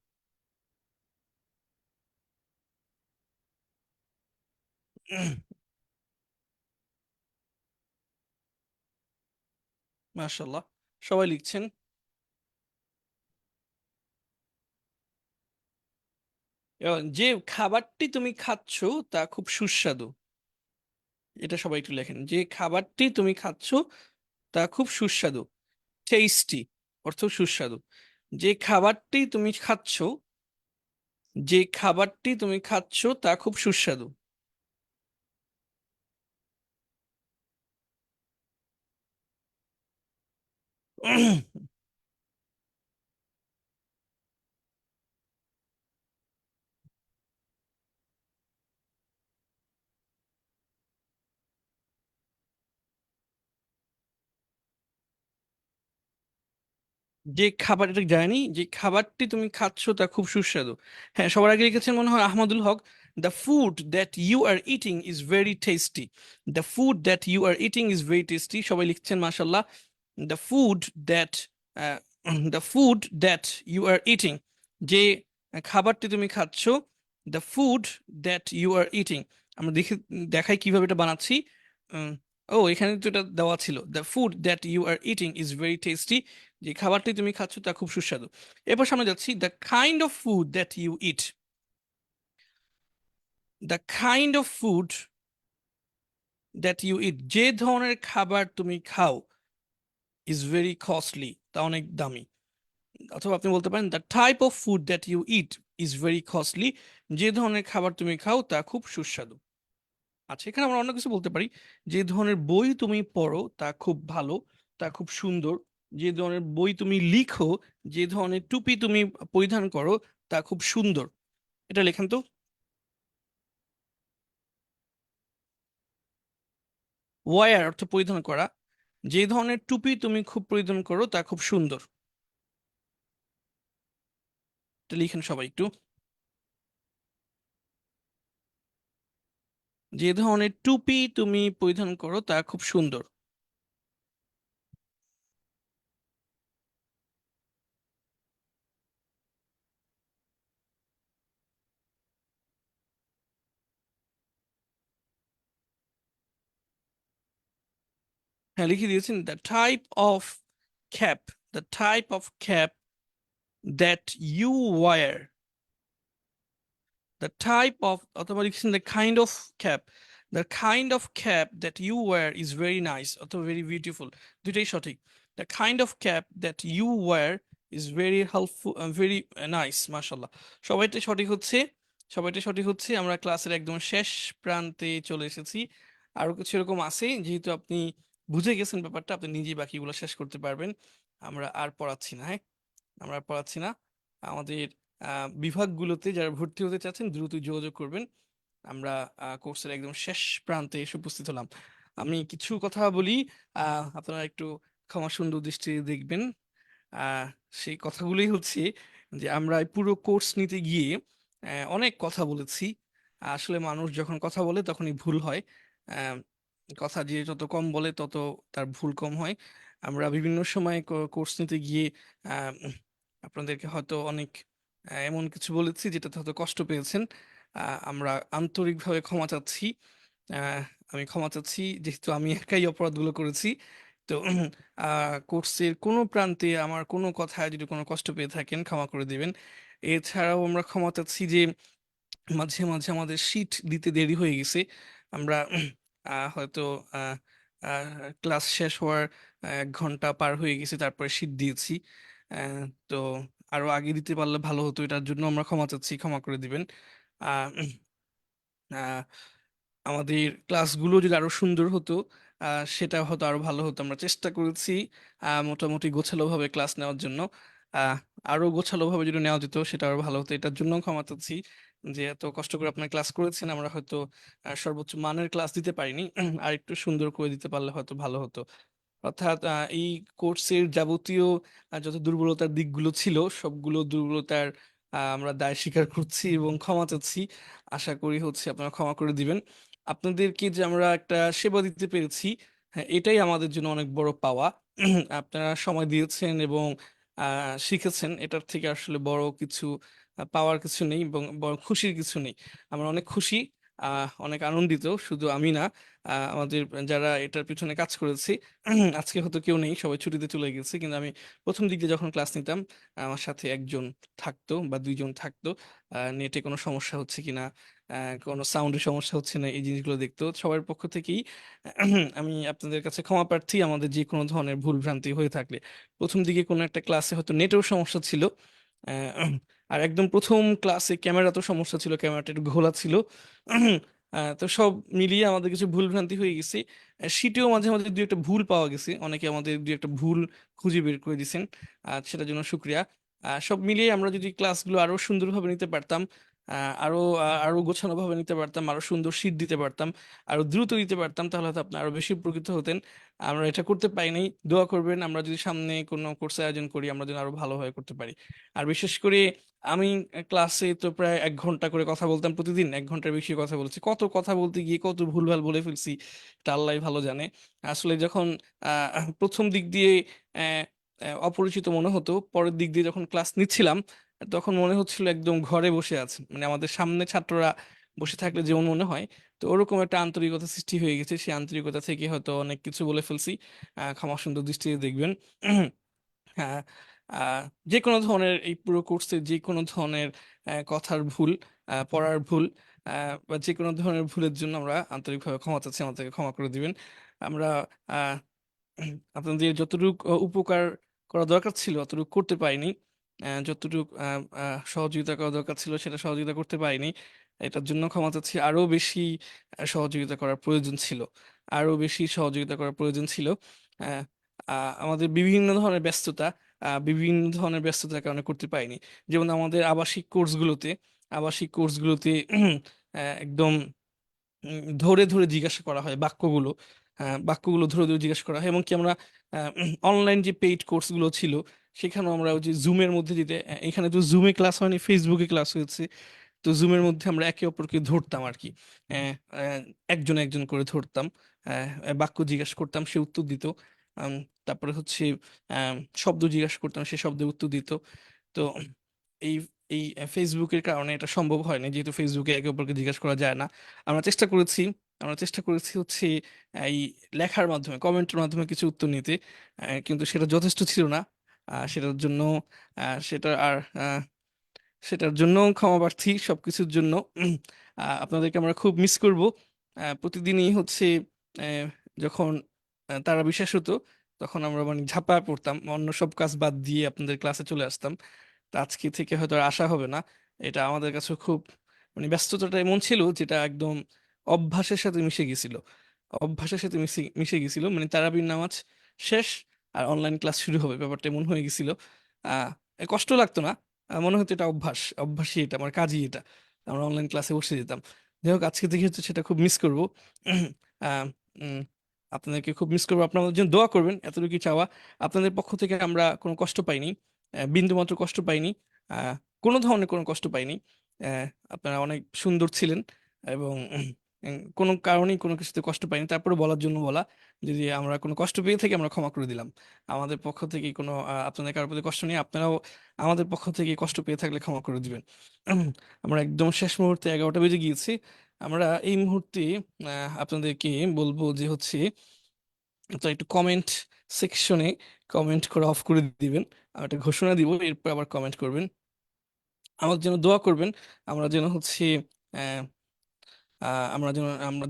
মাশাআল্লাহ, সবাই লিখছেন। এবং যে খাবারটি তুমি খাচ্ছ তা খুব সুস্বাদু, এটা সবাই একটু লেখেন, যে খাবারটি তুমি খাচ্ছ তা খুব সুস্বাদু, টেস্টি অর্থ সুস্বাদু। যে খাবারটি তুমি খাচ্ছ, যে খাবারটি তুমি খাচ্ছ তা খুব সুস্বাদু। যে খাবার, এটা জানি, যে খাবারটি তুমি খাচ্ছ তা খুব সুস্বাদু। হ্যাঁ, সবার আগে লিখেছেন মনে হয় Ahmadul Haque, the food that you are eating is very tasty, the food that you are eating is very tasty, সবাই লিখছেন মাশাল্লাহ। The food that, the food that you are eating, যে খাবারটি তুমি খাচ্ছ, the food that you are eating, আমরা দেখাই কিভাবে এটা বানাচ্ছি। উম, ও, এখানে তো এটা দেওয়া ছিল, the food that you are eating is very tasty, যে খাবারটি তুমি খাচ্ছ তা খুব সুস্বাদু। এরপর সামনে যাচ্ছি, the kind of food that you eat, the kind of food that you eat, যে ধরনের খাবার তুমি খাও, ইজ ভেরি কস্টলি, তা অনেক দামি। অথবা আপনি বলতে পারেন the type of food that you eat is very costly, যে ধরনের খাবার তুমি খাও তা খুব সুস্বাদু। আচ্ছা, এখানে আমরা অন্য কিছু বলতে পারি, যে ধরনের বই তুমি পড়ো তা খুব ভালো, তা খুব সুন্দর, যে ধরনের বই তুমি লিখো, যে ধরনের টুপি তুমি পরিধান করো তা খুব সুন্দর। এটা লেখেন তো। ওয়ার অর্থ পরিধান করা, যে ধরনের টুপি তুমি খুব পরিধান করো তা খুব সুন্দর, এটা লিখেন সবাই একটু। যে ধরনের টুপি তুমি পরিধান করো তা খুব সুন্দর। হ্যাঁ, লিখে দিয়েছেন, the type of cap, the type of cap that you wear, the type of, অথবা লিখছেন the kind of cap, the kind of cap that you wear is very nice অথবা very beautiful, দুইটাই সঠিক। the kind of cap that you wear is very helpful, very nice, মাশাল্লাহ, সবাইটাই সঠিক হচ্ছে, সবাইটাই সঠিক হচ্ছে। আমরা ক্লাসের একদম শেষ প্রান্তে চলে এসেছি, আরো কিছু এরকম আছে, যেহেতু আপনি বুঝে গেছেন ব্যাপারটা, আপনি নিজেই বাকিগুলো শেষ করতে পারবেন। আমরা আর পড়াচ্ছি না, হ্যাঁ, আমরা আর পড়াচ্ছি না। আমাদের বিভাগগুলোতে যারা ভর্তি হতে চাচ্ছেন দ্রুত যোগাযোগ করবেন। আমরা কোর্সের একদম শেষ প্রান্তে এসে উপস্থিত হলাম। আমি কিছু কথা বলি, আপনারা একটু ক্ষমা সুন্দর দৃষ্টিতে দেখবেন। আহ সেই কথাগুলোই হচ্ছে যে আমরা এই পুরো কোর্স নিতে গিয়ে অনেক কথা বলেছি। আসলে মানুষ যখন কথা বলে তখনই ভুল হয়। আহ, কথা যে যত কম বলে তত তার ভুল কম হয়। আমরা বিভিন্ন সময় কোর্স নিতে গিয়ে আপনাদেরকে হয়তো অনেক এমন কিছু বলেছি যেটাতে হয়তো কষ্ট পেয়েছেন। আমরা আন্তরিকভাবে ক্ষমা চাচ্ছি। আহ, আমি ক্ষমা চাচ্ছি যেহেতু আমি একাই অপরাধগুলো করেছি। তো কোর্সের কোনো প্রান্তে আমার কোনো কথায় যদি কোনো কষ্ট পেয়ে থাকেন ক্ষমা করে দিবেন। এছাড়াও আমরা ক্ষমা চাচ্ছি যে মাঝে মাঝে আমাদের শীট দিতে দেরি হয়ে গেছে। আমরা হয়তো ক্লাস শেষ হওয়ার 1 ঘন্টা পার হয়ে গেছে তারপরে শীট দিয়েছি। আহ, তো আরো আগে দিতে পারলে ভালো হতো, এটার জন্য আমরা ক্ষমা চাচ্ছি, ক্ষমা করে দিবেন। আহ আহ, আমাদের ক্লাসগুলো যদি আরো সুন্দর হতো সেটা হয়তো আরো ভালো হতো। আমরা চেষ্টা করেছি মোটামুটি গোছালো ভাবে ক্লাস নেওয়ার জন্য। আহ আরো গোছালো ভাবে যদি নেওয়া যেত সেটা আরো ভালো হতো, এটার জন্য ক্ষমা চাচ্ছি। যে এত কষ্ট করে আপনার ক্লাস করেছেন, আমরা হয়তো সর্বোচ্চ মানের ক্লাস দিতে পারিনি। আর একটু সুন্দর করে দিতে পারলে হয়তো ভালো হতো। অর্থাৎ এই কোর্সের যাবতীয় যত দুর্বলতার দিকগুলো ছিল সবগুলো দুর্বলতার আমরা দায় স্বীকার করছি এবং ক্ষমা চাচ্ছি। আশা করি হচ্ছে আপনারা ক্ষমা করে দিবেন। আপনাদেরকে যে আমরা একটা সেবা দিতে পেরেছি, হ্যাঁ, এটাই আমাদের জন্য অনেক বড় পাওয়া। আপনারা সময় দিয়েছেন এবং শিখেছেন, এটার থেকে আসলে বড় কিছু পাওয়ার কিছু নেই এবং বড় খুশির কিছু নেই। আমরা অনেক খুশি, অনেক আনন্দিত। শুধু আমি না, আমাদের যারা এটার পিছনে কাজ করেছি, আজকে হয়তো কেউ নেই, সবাই ছুটিতে চলে গেছে, কিন্তু আমি প্রথম দিকে যখন ক্লাস নিতাম আমার সাথে একজন থাকতো বা দুইজন থাকতো। নেটে কোনো সমস্যা হচ্ছে কিনা, কোনো সাউন্ডের সমস্যা হচ্ছে না, এই জিনিসগুলো দেখতো। সবার পক্ষ থেকেই আমি আপনাদের কাছে ক্ষমা প্রার্থী আমাদের যে কোনো ধরনের ভুল ভ্রান্তি হয়ে থাকলে। প্রথম দিকে কোনো একটা ক্লাসে হয়তো নেটেও সমস্যা ছিল, আহ, আর একদম প্রথম ক্লাসে ক্যামেরা তো সমস্যা ছিল, ক্যামেরাটা একটু ঘোলা ছিল। তো সব মিলিয়ে আমাদের কিছু ভুল ভ্রান্তি হয়ে গেছে। শীটেও মাঝে মাঝে দুই একটা ভুল পাওয়া গেছে, অনেকে আমাদের দুই একটা ভুল খুঁজে বের করে দিয়েছেন, সেটার জন্য শুক্রিয়া। সব মিলিয়ে আমরা যদি ক্লাসগুলো আরো সুন্দরভাবে নিতে পারতাম, আরো গোছানো ভাবে নিতে পারতাম, আরো সুন্দর শীট দিতে পারতাম, আরো দ্রুত দিতে পারতাম, তাহলে হয়তো আপনি আরো বেশি উপকৃত হতেন। আমরা এটা করতে পাইনি। দোয়া করবেন আমরা যদি সামনে কোনো কোর্স আয়োজন করি আমরা যেন আরো ভালোভাবে করতে পারি। আর বিশেষ করে আমি ক্লাসে তো প্রায় 1 ঘন্টা করে কথা বলতাম, প্রতিদিন 1 ঘন্টার বেশি কথা বলছি। কত কথা বলতে গিয়ে কত ভুলভাল বলে ফেলছি তা আল্লাহ ভালো জানে। আসলে যখন প্রথম দিক দিয়ে আহ, অপরিচিত মনে হতো, পরের দিক দিয়ে যখন ক্লাস নিচ্ছিলাম তখন মনে হচ্ছিল একদম ঘরে বসে আছে, মানে আমাদের সামনে ছাত্ররা বসে থাকলে যেমন মনে হয়। তো ওরকম একটা আন্তরিকতা সৃষ্টি হয়ে গেছে, সেই আন্তরিকতা থেকে হয়তো অনেক কিছু বলে ফেলছি। ক্ষমা সুন্দর দৃষ্টিতে দেখবেন। হ্যাঁ, আহ, যে কোনো ধরনের এই পুরো কোর্সে যে কোনো ধরনের কথার ভুল, পড়ার ভুল, বা যে কোনো ধরনের ভুলের জন্য আমরা আন্তরিকভাবে ক্ষমা চাচ্ছি, আমাদেরকে ক্ষমা করে দিবেন। আমরা আহ, আপনাদের যতটুকু উপকার করা দরকার ছিল অতটুকু করতে পারিনি। যতটুকু সহযোগিতা করা দরকার ছিল সেটা সহযোগিতা করতে পারিনি। এটার জন্য ক্ষমা চাচ্ছি। আরো বেশি সহযোগিতা করার প্রয়োজন ছিল, আরো বেশি সহযোগিতা করার প্রয়োজন ছিল। আহ, আমাদের বিভিন্ন ধরনের ব্যস্ততার কারণে করতে পারিনি। যেমন আমাদের আবাসিক কোর্সগুলোতে একদম ধরে ধরে জিজ্ঞাসা করা হয় বাক্যগুলো। বাক্যগুলো ধরে ধরে জিজ্ঞাসা করা হয়, এবং কি আমরা অনলাইন যে পেইড কোর্সগুলো ছিল সেখানেও আমরা ওই যে জুমের মধ্যে দিতে, এখানে তো জুমে ক্লাস হয়নি, ফেসবুকে ক্লাস হয়েছে। তো জুমের মধ্যে আমরা একে অপরকে ধরতাম আর কি। আহ, আহ, একজন একজন করে ধরতাম, বাক্য জিজ্ঞাসা করতাম, সে উত্তর দিত। আম, তারপরে হচ্ছে আম, শব্দ জিজ্ঞাসা করতাম, সে শব্দের উত্তর দিত। তো এই এই ফেসবুকের কারণে এটা সম্ভব হয়নি, যেহেতু ফেসবুকে একে অপরকে জিজ্ঞাসা করা যায় না। আমরা চেষ্টা করেছি আমরা চেষ্টা করেছি হচ্ছে এই লেখার মাধ্যমে, কমেন্টের মাধ্যমে কিছু উত্তর নিতে, কিন্তু সেটা যথেষ্ট ছিল না। সেটার জন্য আহ, সেটা আর আহ, সেটার জন্য ক্ষমা প্রার্থী সবকিছুর জন্য। আপনাদেরকে আমরা খুব মিস করব। প্রতিদিনই হচ্ছে আহ, যখন তারা বিশেষ হতো তখন আমরা মানে ঝাঁপায় পড়তাম, অন্য সব কাজ বাদ দিয়ে আপনাদের ক্লাসে চলে আসতাম। তা আজকে থেকে হয়তো আর আসা হবে না। এটা আমাদের কাছে খুব, মানে ব্যস্ততাটা এমন ছিল যেটা একদম অভ্যাসের সাথে মিশে গেছিল। অভ্যাসের সাথে মিশে মিশে গেছিল, মানে তারাবির নামাজ শেষ আর অনলাইন ক্লাস শুরু হবে, ব্যাপারটা এমন হয়ে গেছিল। আহ কষ্ট লাগতো না, মনে হতো এটা অভ্যাসই, এটা আমার কাজই এটা। আমরা অনলাইন ক্লাসে বসে যেতাম। যাই হোক, আজকে থেকে হচ্ছে সেটা খুব মিস করবো। আহ, উম, আপনাদেরকে খুব মিস করবো, আপনারা আমাদের জন্য দোয়া করবেন, এতটুকু চাওয়া। আপনাদের পক্ষ থেকে আমরা কোনো কষ্ট পাইনি, বিন্দু মাত্র কষ্ট পাইনি, আহ, কোনো ধরনের কোনো কষ্ট পাইনি। আহ, আপনারা অনেক সুন্দর ছিলেন, এবং কোনো কারণেই কোনো কিছুতে কষ্ট পাইনি, তারপরে বলার জন্য বলা। যদি আমরা কোনো কষ্ট পেয়ে থাকি আমরা ক্ষমা করে দিলাম। আমাদের পক্ষ থেকে কোনো আপনাদের কারোর প্রতি কষ্ট নেই, আপনারাও আমাদের পক্ষ থেকে কষ্ট পেয়ে থাকলে ক্ষমা করে দিবেন। আমরা একদম শেষ মুহূর্তে, 11টা বেজে গিয়েছি। আমরা এই মুহূর্তে আপনাদেরকে বলবো যে হচ্ছে, তো একটু কমেন্ট সেকশনে কমেন্ট করে অফ করে দিবেন। আমি একটা ঘোষণা দিব, এরপর আবার কমেন্ট করবেন, আমাদের জন্য দোয়া করবেন। আমরা যেন হচ্ছে আহ, আমরা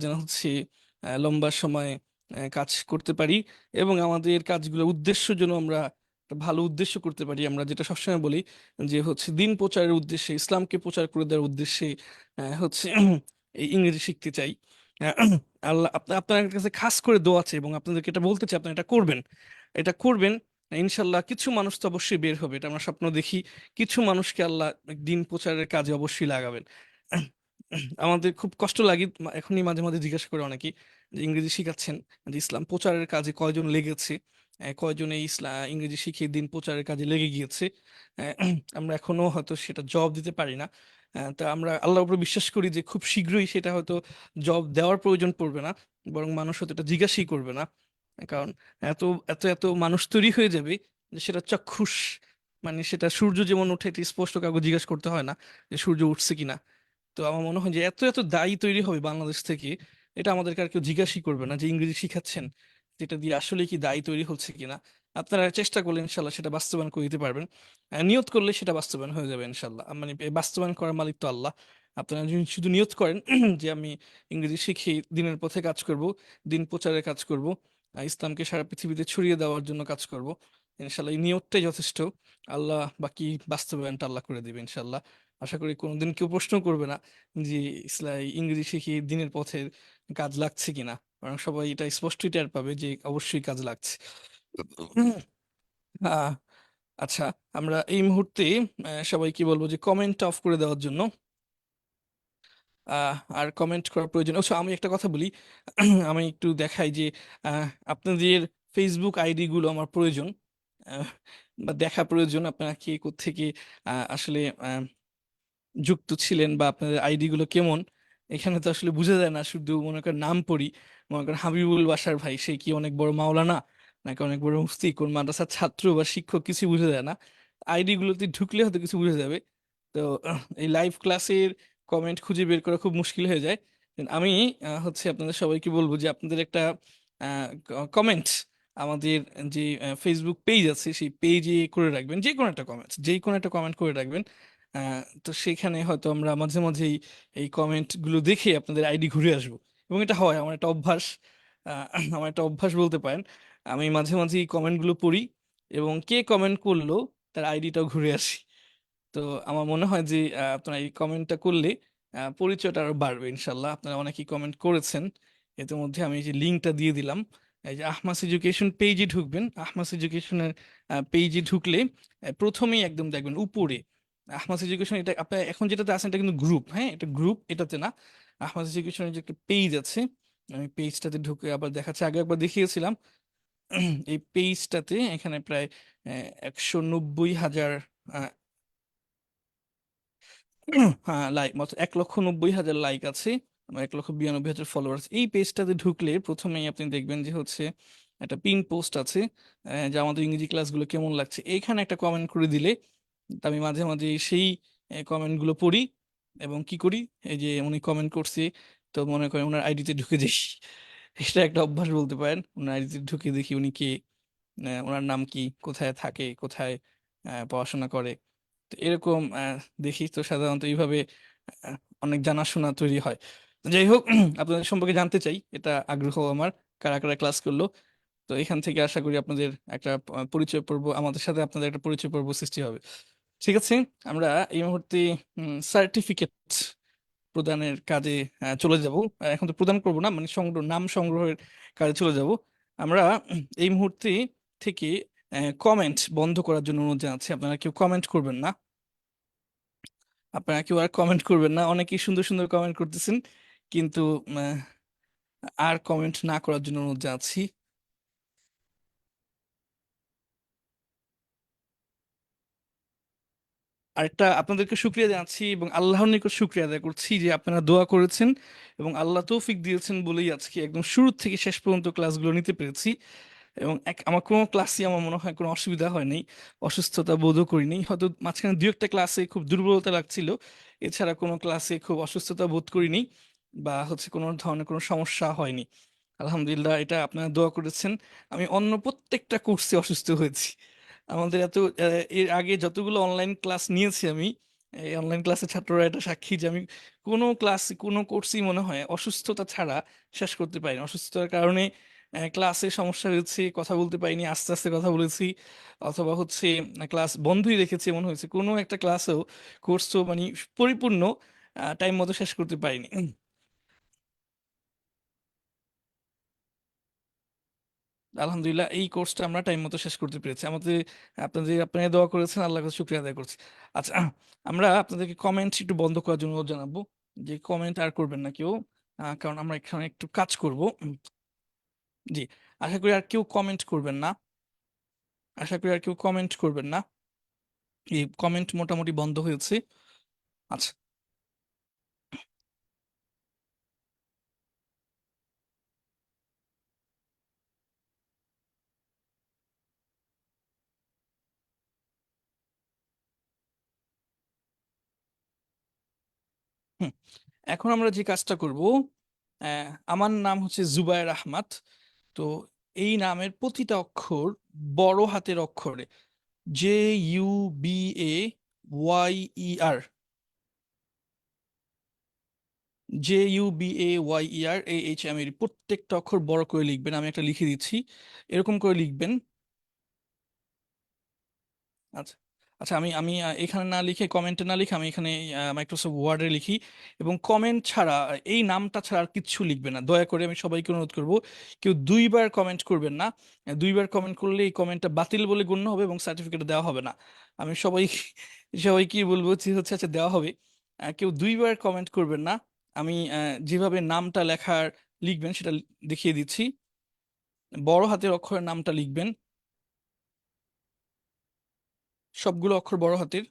যেন হচ্ছে লম্বা সময় কাজ করতে পারি, এবং আমাদের কাজগুলো উদ্দেশ্য যেন আমরা একটা ভালো উদ্দেশ্য করতে পারি। আমরা যেটা সবসময় বলি যে হচ্ছে দিন প্রচারের উদ্দেশ্যে, ইসলামকে প্রচার করে দেওয়ার উদ্দেশ্যে হচ্ছে এই ইংরেজি শিখতে চাই। আল্লাহ আপনার কাছে খাস করে দোয়া আছে, এবং আপনাদেরকে এটা বলতে চাই, আপনারা এটা করবেন, এটা করবেন। ইনশাল্লাহ কিছু মানুষ তো অবশ্যই বের হবে, এটা আমরা স্বপ্ন দেখি। কিছু মানুষকে আল্লাহ দিন প্রচারের কাজে অবশ্যই লাগাবেন। আমাদের খুব কষ্ট লাগে, এখনই মাঝে মাঝে জিজ্ঞাসা করে অনেকেই যে ইংরেজি শিখাচ্ছেন, যে ইসলাম প্রচারের কাজে কয়জন লেগেছে, কয়জন এই ইংরেজি শিখিয়ে দিন প্রচারের কাজে লেগে গিয়েছে। আমরা এখনো হয়তো সেটা জবাব দিতে পারি না। তা আমরা আল্লাহর উপর বিশ্বাস করি যে খুব শীঘ্রই সেটা হয়তো জবাব দেওয়ার প্রয়োজন পড়বে না, বরং মানুষ হয়তো এটা জিজ্ঞাসাই করবে না। কারণ এত এত এত মানুষ তৈরি হয়ে যাবে যে সেটা চাক্ষুষ, মানে সেটা সূর্য যেমন ওঠে এটা স্পষ্ট কাউকে জিজ্ঞাসা করতে হয় না যে সূর্য উঠছে কিনা। তো আমার মনে হয় যে এত এত দায়ী তৈরি হবে বাংলাদেশ থেকে, এটা আমাদেরকে আর কেউ জিজ্ঞাসাই করবে না যে ইংরেজি শিখাচ্ছেন যেটা দিয়ে আসলে কি দায়ী তৈরি হচ্ছে কিনা। আপনারা চেষ্টা করলে ইনশাল্লাহ সেটা বাস্তবায়ন করে দিতে পারবেন। নিয়ত করলে সেটা বাস্তবায়ন হয়ে যাবে ইনশাল্লাহ। মানে এই বাস্তবায়ন করার মালিক তো আল্লাহ। আপনারা যদি শুধু নিয়ত করেন যে আমি ইংরেজি শিখে দিনের পথে কাজ করব, দিন প্রচারের কাজ করব, ইসলামকে সারা পৃথিবীতে ছড়িয়ে দেওয়ার জন্য কাজ করব, ইনশাল্লাহ এই নিয়তটাই যথেষ্ট। আল্লাহ বাকি বাস্তবায়নটা আল্লাহ করে দিবে ইনশাল্লাহ। আশা করি কোনোদিন কেউ প্রশ্ন করবে না যে ইংরেজি শিখে দিনের পথে কাজ লাগছে কিনা, কারণ সবাই এটা স্পষ্টই টের পাবে যে অবশ্যই কাজ লাগছে। আহ, আচ্ছা, আমরা এই মুহূর্তে সবাইকে বলবো যে কমেন্ট অফ করে দেওয়ার জন্য। আর কমেন্ট করার প্রয়োজন, অবশ্য আমি একটা কথা বলি, আমি একটু দেখাই যে আপনাদের ফেসবুক আইডি গুলো আমার প্রয়োজন, আহ, বা দেখা প্রয়োজন। আপনারা কে কোত্থেকে আসলে যুক্ত ছিলেন, বা আপনাদের আইডি গুলো কেমন। এখানে তো আসলে বোঝা যায় না, শুধু মনে করেন নাম পড়ি, মনে করেন হাবিবুল বাসার ভাই, সে কি অনেক বড় মাওলানা নাকি অনেক বড় মুফতি, কোন মাদ্রাসার ছাত্র বা শিক্ষক, কিছু বোঝা যায় না। আইডি গুলোতে ঢুকলে হয়তো কিছু বোঝা যাবে। তো এই লাইভ ক্লাসের কমেন্ট খুঁজে বের করা খুব মুশকিল হয়ে যায়। আমি হচ্ছে আপনাদের সবাইকে বলবো যে আপনাদের একটা কমেন্ট আমাদের যে ফেসবুক পেজ আছে সেই পেজে করে রাখবেন, যে কোনো একটা কমেন্ট, যে কোনো একটা কমেন্ট করে রাখবেন। তো সেখানে হয়তো আমরা মাঝে মাঝেই এই কমেন্ট গুলো দেখে আপনাদের আইডি ঘুরে আসবো, এবং এটা হয় আমার একটা অভ্যাস। আহ, আমার একটা অভ্যাস বলতে পারেন, আমি মাঝে মাঝে এই কমেন্ট গুলো পড়ি, এবং কে কমেন্ট করলো তার আইডিটাও ঘুরে আসি। তো আমার মনে হয় যে আপনারা এই কমেন্টটা করলে পরিচয়টা আরো বাড়বে ইনশাল্লাহ। আপনারা অনেকেই কমেন্ট করেছেন, এর মধ্যে আমি এই যে লিঙ্কটা দিয়ে দিলাম। এই যে আহমাস এডুকেশন পেজে ঢুকবেন, আহমাস এডুকেশনের পেজে ঢুকলে প্রথমেই একদম দেখবেন উপরে আহমাস এডুকেশন। এটা আপনার এখন যেটাতে আছেন এটা কিন্তু গ্রুপ, হ্যাঁ এটা গ্রুপ, এটাতে না। আহমাস এডুকেশনের যে একটা পেজ আছে, আমি পেজটাতে ঢুকে আবার দেখাচ্ছি, আগে একবার দেখিয়েছিলাম। এই পেজটাতে এখানে প্রায় 190,000, হ্যাঁ লাইক মাত্র 1,90,000 লাইক আছে, 1,92,000 ফলোয়ার্স। এই পেজটাতে ঢুকলে প্রথমেই আপনি দেখবেন যে হচ্ছে একটা পিন পোস্ট আছে, যে আমাদের ইংরেজি ক্লাসগুলো কেমন লাগছে, এইখানে একটা কমেন্ট করে দিলে তা আমি মাঝে মাঝে সেই কমেন্ট গুলো পড়ি, এবং কি করি, এই যে উনি কমেন্ট করছে, তো মনে করেন ওনার আইডিতে ঢুকে যাই। এটা একটা অভ্যাস বলতে পারেন, ওনার আইডিতে ঢুকে দেখি উনি কে, ওনার নাম কি, কোথায় থাকে, কোথায় পড়াশোনা করে। তো এরকম দেখি, তো সাধারণত এইভাবে আহ, অনেক জানাশোনা তৈরি হয়। তো যাই হোক, আপনাদের সম্পর্কে জানতে চাই, এটা আগ্রহ আমার, কারা কারা ক্লাস করলো। তো এখান থেকে আশা করি আপনাদের একটা পরিচয় পর্ব, আমাদের সাথে আপনাদের একটা পরিচয় পর্ব সৃষ্টি হবে। ঠিক আছে, আমরা এই মুহূর্তে সার্টিফিকেট প্রদানের কাজে চলে যাব। এখন তো প্রদান করব না, মানে সংগ্রহ, নাম সংগ্রহের কাজে চলে যাব আমরা। এই মুহূর্তে থেকে কমেন্ট বন্ধ করার জন্য অনুরোধ জানাচ্ছি, আপনারা কেউ কমেন্ট করবেন না, আপনারা কেউ আর কমেন্ট করবেন না। অনেকেই সুন্দর সুন্দর কমেন্ট করতেছেন, কিন্তু আহ, আর কমেন্ট না করার জন্য অনুরোধ জানাচ্ছি। আরেকটা আপনাদেরকে শুক্রিয়া জানাচ্ছি এবং আল্লাহর নিকট শুক্রিয়া আদায় করছি যে আপনারা দোয়া করেছেন এবং আল্লাহ তৌফিক দিয়েছেন বলেই আজকে একদম শুরু থেকে শেষ পর্যন্ত ক্লাসগুলো নিতে পেরেছি। এবং আমার কোনো ক্লাসই আমার মনে হয় কোনো অসুবিধা হয়নি, অসুস্থতা বোধও করিনি। হয়তো মাঝখানে দু একটা ক্লাসে খুব দুর্বলতা লাগছিল, এছাড়া কোনো ক্লাসে খুব অসুস্থতা বোধ করিনি বা হচ্ছে কোনো ধরনের কোনো সমস্যা হয়নি। আলহামদুলিল্লাহ, এটা আপনারা দোয়া করেছেন। আমি অন্য প্রত্যেকটা কোর্সে অসুস্থ হয়েছি। আমাদের এত এর আগে যতগুলো অনলাইন ক্লাস নিয়েছি আমি, এই অনলাইন ক্লাসের ছাত্ররা এটা সাক্ষী যে আমি কোনো ক্লাস কোনো কোর্সই মনে হয় অসুস্থতা ছাড়া শেষ করতে পারিনি। অসুস্থতার কারণে ক্লাসে সমস্যা হয়েছে, কথা বলতে পারিনি, আস্তে আস্তে কথা বলেছি, অথবা হচ্ছে ক্লাস বন্ধই রেখেছি এমন হয়েছে। কোনো একটা ক্লাসেও কোর্সও মানে পরিপূর্ণ টাইম মতো শেষ করতে পারিনি। আলহামদুলিল্লাহ, এই কোর্সটা আমরা টাইম মতো শেষ করতে পেরেছি। আমাদের আপনারা দোয়া করেছেন, আল্লাহর কাছে শুকরিয়া আদায় করছি। আচ্ছা, আমরা আপনাদেরকে কমেন্ট একটু বন্ধ করার জন্য অনুরোধ জানাবো, যে কমেন্ট আর করবেন না কেউ, কারণ আমরা এখানে একটু কাজ করব। জি, আশা করি আর কেউ কমেন্ট করবেন না, আশা করি আর কেউ কমেন্ট করবেন না। এই কমেন্ট মোটামুটি বন্ধ হয়েছে। আচ্ছা। হুম, এখন আমরা যে কাজটা করব, আমার নাম হচ্ছে জুবায়ের আহমদ। তো এই নামের প্রতিটা অক্ষর বড় হাতের অক্ষরে, JUBAYER, JUBAYER প্রত্যেকটা অক্ষর বড় করে লিখবেন। আমি একটা লিখে দিচ্ছি, এরকম করে লিখবেন। আচ্ছা, আচ্ছা, আমি আমি এখানে না লিখে, কমেন্টে না লিখে, আমি এখানে মাইক্রোসফট ওয়ার্ডে লিখি। এবং কমেন্ট ছাড়া, এই নামটা ছাড়া আর কিচ্ছু লিখবে না দয়া করে, আমি সবাইকে অনুরোধ করব। কেউ দুইবার কমেন্ট করবেন না। দুইবার কমেন্ট করলে এই কমেন্টটা বাতিল বলে গণ্য হবে এবং সার্টিফিকেট দেওয়া হবে না। আমি সবাইকে বলবো যে হচ্ছে আচ্ছা দেওয়া হবে, কেউ দুইবার কমেন্ট করবেন না। আমি যেভাবে নামটা লেখার লিখবেন সেটা দেখিয়ে দিচ্ছি। বড় হাতের অক্ষরের নামটা লিখবেন, সবগুলো অক্ষর বড় হাতের,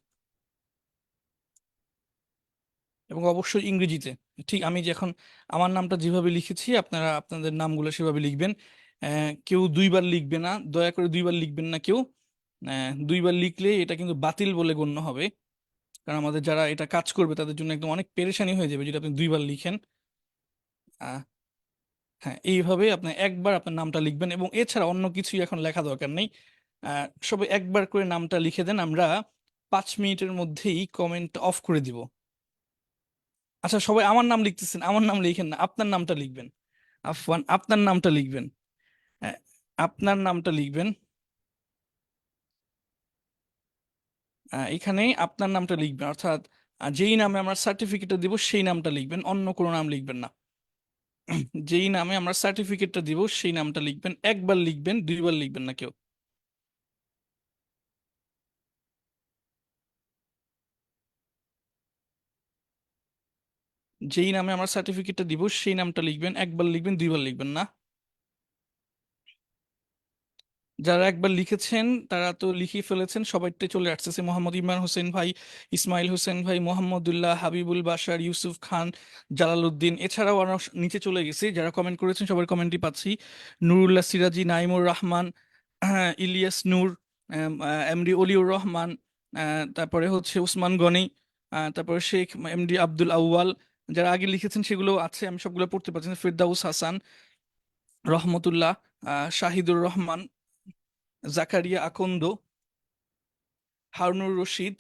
এবং অবশ্যই ইংরেজিতে। ঠিক আমি যে এখন আমার নামটা যেভাবে লিখেছি আপনারা আপনাদের নামগুলো সেভাবে লিখবেন। কেউ দুইবার লিখবে না, দয়া করে দুইবার লিখবেন না কেউ। দুইবার লিখলে এটা কিন্তু বাতিল বলে গণ্য হবে, কারণ আমাদের যারা এটা কাজ করবে তাদের জন্য একদম অনেক পেরেশানি হয়ে যাবে যদি আপনি দুইবার লিখেন। আহ, হ্যাঁ, এইভাবে আপনি একবার আপনার নামটা লিখবেন এবং এছাড়া অন্য কিছুই এখন লেখা দরকার নেই। সবাই একবার করে নামটা লিখে দেন, আমরা 5 মিনিটের মধ্যেই কমেন্ট অফ করে দিব। আচ্ছা, সবাই আমার নাম লিখতেছেন, আমার নাম লিখেন না, আপনার নামটা লিখবেন। আফওয়ান, আপনার নামটা লিখবেন। হ্যাঁ, আপনার নামটা লিখবেন। এখানে আপনার নামটা লিখবেন, অর্থাৎ যেই নামে আমরা সার্টিফিকেটটা দিব সেই নামটা লিখবেন, অন্য কোনো নাম লিখবেন না। যেই নামে আমরা সার্টিফিকেটটা দিব সেই নামটা লিখবেন, একবার লিখবেন, দুইবার লিখবেন না কেউ। যেই নামে আমরা সার্টিফিকেটটা দিব সেই নামটা লিখবেন, একবার লিখবেন, দুইবার লিখবেন না। যারা একবার লিখেছেন তারা তো লিখে ফেলেছেন, সবাইতে চলে আসতেছে। মোহাম্মদ ইমরান হোসেন ভাই, ইসমাইল হোসেন ভাই, মোহাম্মদুল্লাহ, হাবিবুল বাশার, ইউসুফ খান, জালালউদ্দিন, এছাড়াও আরো নিচে চলে গেছে যারা কমেন্ট করেছেন, সবার কমেন্টই পাচ্ছি। নুরুল্লাহ সিরাজি, নাইমুর রহমান, ইলিয়াস নূর, এমডি অলিউর রহমান, তারপরে হচ্ছে উসমান গনি, তারপরে শেখ এমডি আব্দুল আউয়াল। যারা আগে লিখেছেন সেগুলো আছে, আমি সবগুলো পড়তে পারছি না। ফিরদাউস হাসান, রহমতুল্লাহ, শাহিদুর রহমান, জাকারিয়া আকন্দ, হারুনুর রশিদ,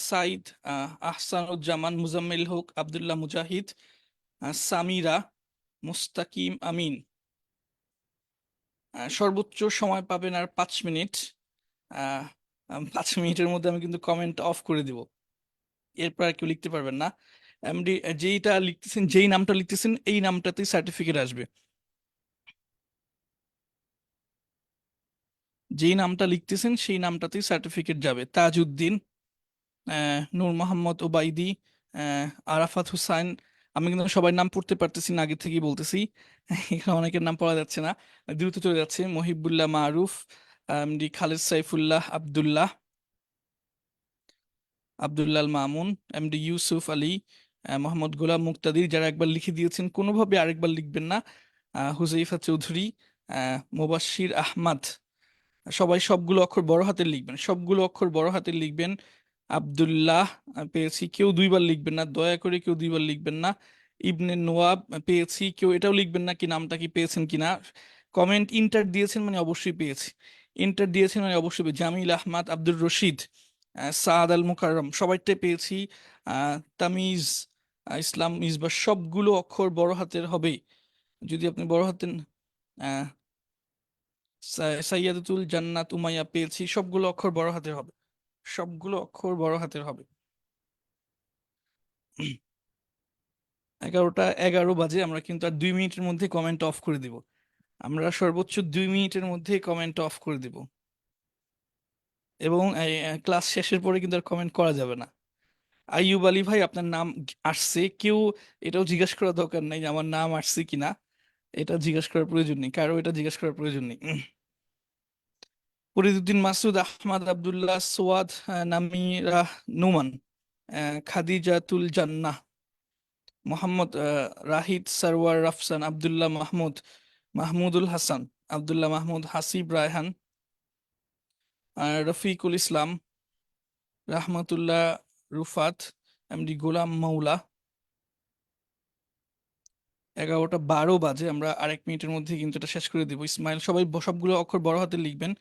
সাইদ, আহসানুজ্জামান, মুজাম্মিল হক, আব্দুল্লাহ মুজাহিদ, সামিরা, মুস্তাকিম আমিন। সর্বোচ্চ সময় পাবেন আর 5 মিনিট। 5 মিনিটের মধ্যে আমি কিন্তু কমেন্ট অফ করে দিব, এরপর আর কেউ লিখতে পারবেন না। এমডি যেইটা লিখতেছেন, যেই নামটা লিখতেছেন এই নামটাতেই সার্টিফিকেট আসবে। যেই নামটা লিখতেছেন সেই নামটাতেই সার্টিফিকেট যাবে। তাজউদ্দিন, নূর মোহাম্মদ ওবাইদি, আরাফাত হুসাইন। আমি কিন্তু সবার নাম পড়তে পারতেছি না, আগে থেকেই বলতেছি। এখানে অনেকের নাম পড়া যাচ্ছে না, দ্রুত চলে যাচ্ছে। মহিবুল্লাহ মারুফ, এমডি খালেদ সাইফুল্লাহ আব্দুল্লাহ, আব্দুল্লাহ আল মামুন, এমডি ইউসুফ আলী, মোহাম্মদ গোলাম মুক্তাদির, যারা একবার লিখে দিয়েছেন কোনোভাবে আরেকবার লিখবেন না। হুজাইফা চৌধুরী, মোবাশ্বির আহমদ। সবাই সবগুলো অক্ষর বড় হাতের লিখবেন, সবগুলো অক্ষর বড় হাতের লিখবেন। আব্দুল্লাহ পেয়েছি, কেউ দুইবার লিখবেন না, দয়া করে কেউ দুইবার লিখবেন না। ইবনে নোয়াব পেয়েছি, কেউ এটাও লিখবেন না কি নামটা কি পেয়েছেন কিনা। কমেন্ট ইন্টার দিয়েছেন মানে অবশ্যই পেয়েছি, ইন্টার দিয়েছেন মানে অবশ্যই জামিল আহমদ, আব্দুর রশিদ, সাদ আল মুকাররম, সবাইটাই পেয়েছি। তামিজ, ইসলাম মিসবা, সবগুলো অক্ষর বড় হাতের হবে। যদি আপনি বড় হাতের আহ সাইয়াদাতুল জান্নাত উমাইয়া পেয়েছি, সবগুলো অক্ষর বড় হাতের হবে, সবগুলো অক্ষর বড় হাতের হবে। 11টা 11 বাজে, আমরা কিন্তু আর 2 মিনিটের মধ্যে কমেন্ট অফ করে দিব। আমরা সর্বোচ্চ 2 মিনিটের মধ্যে কমেন্ট অফ করে দিব। এবং ক্লাস শেষের পরে কিন্তু আর কমেন্ট করা যাবে না। আইয়ুব আলী ভাই, আপনার নাম আসছে, কেউ এটাও জিজ্ঞাসা করার দরকার নাই যে আমার নাম আসছে কিনা। এটা জিজ্ঞাসা করার প্রয়োজন নেই, কারো এটা জিজ্ঞাসা করার প্রয়োজন নেই। ফরিদউদ্দিন মাসুদ, আহমদ আব্দুল্লাহ, সোয়াদ, নামিরা নুমান, খাদিজাতুল জান্নাহ, মোহাম্মদ রাহিদ সারওয়ার রাফসান, আব্দুল্লাহ মাহমুদ, মাহমুদুল হাসান, আব্দুল্লাহ মাহমুদ, হাসিব রায়হান, রফিকুল ইসলাম, রাহমাতুল্লাহ রুফাত, এমডি গোলাম মাওলা। 11টা 12 বাজে, আমরা আরেক মিনিটের মধ্যে কিন্তু এটা শেষ করে দিব। ইসমাইল, সবাই সবগুলো অক্ষর বড় হাতে লিখবেন।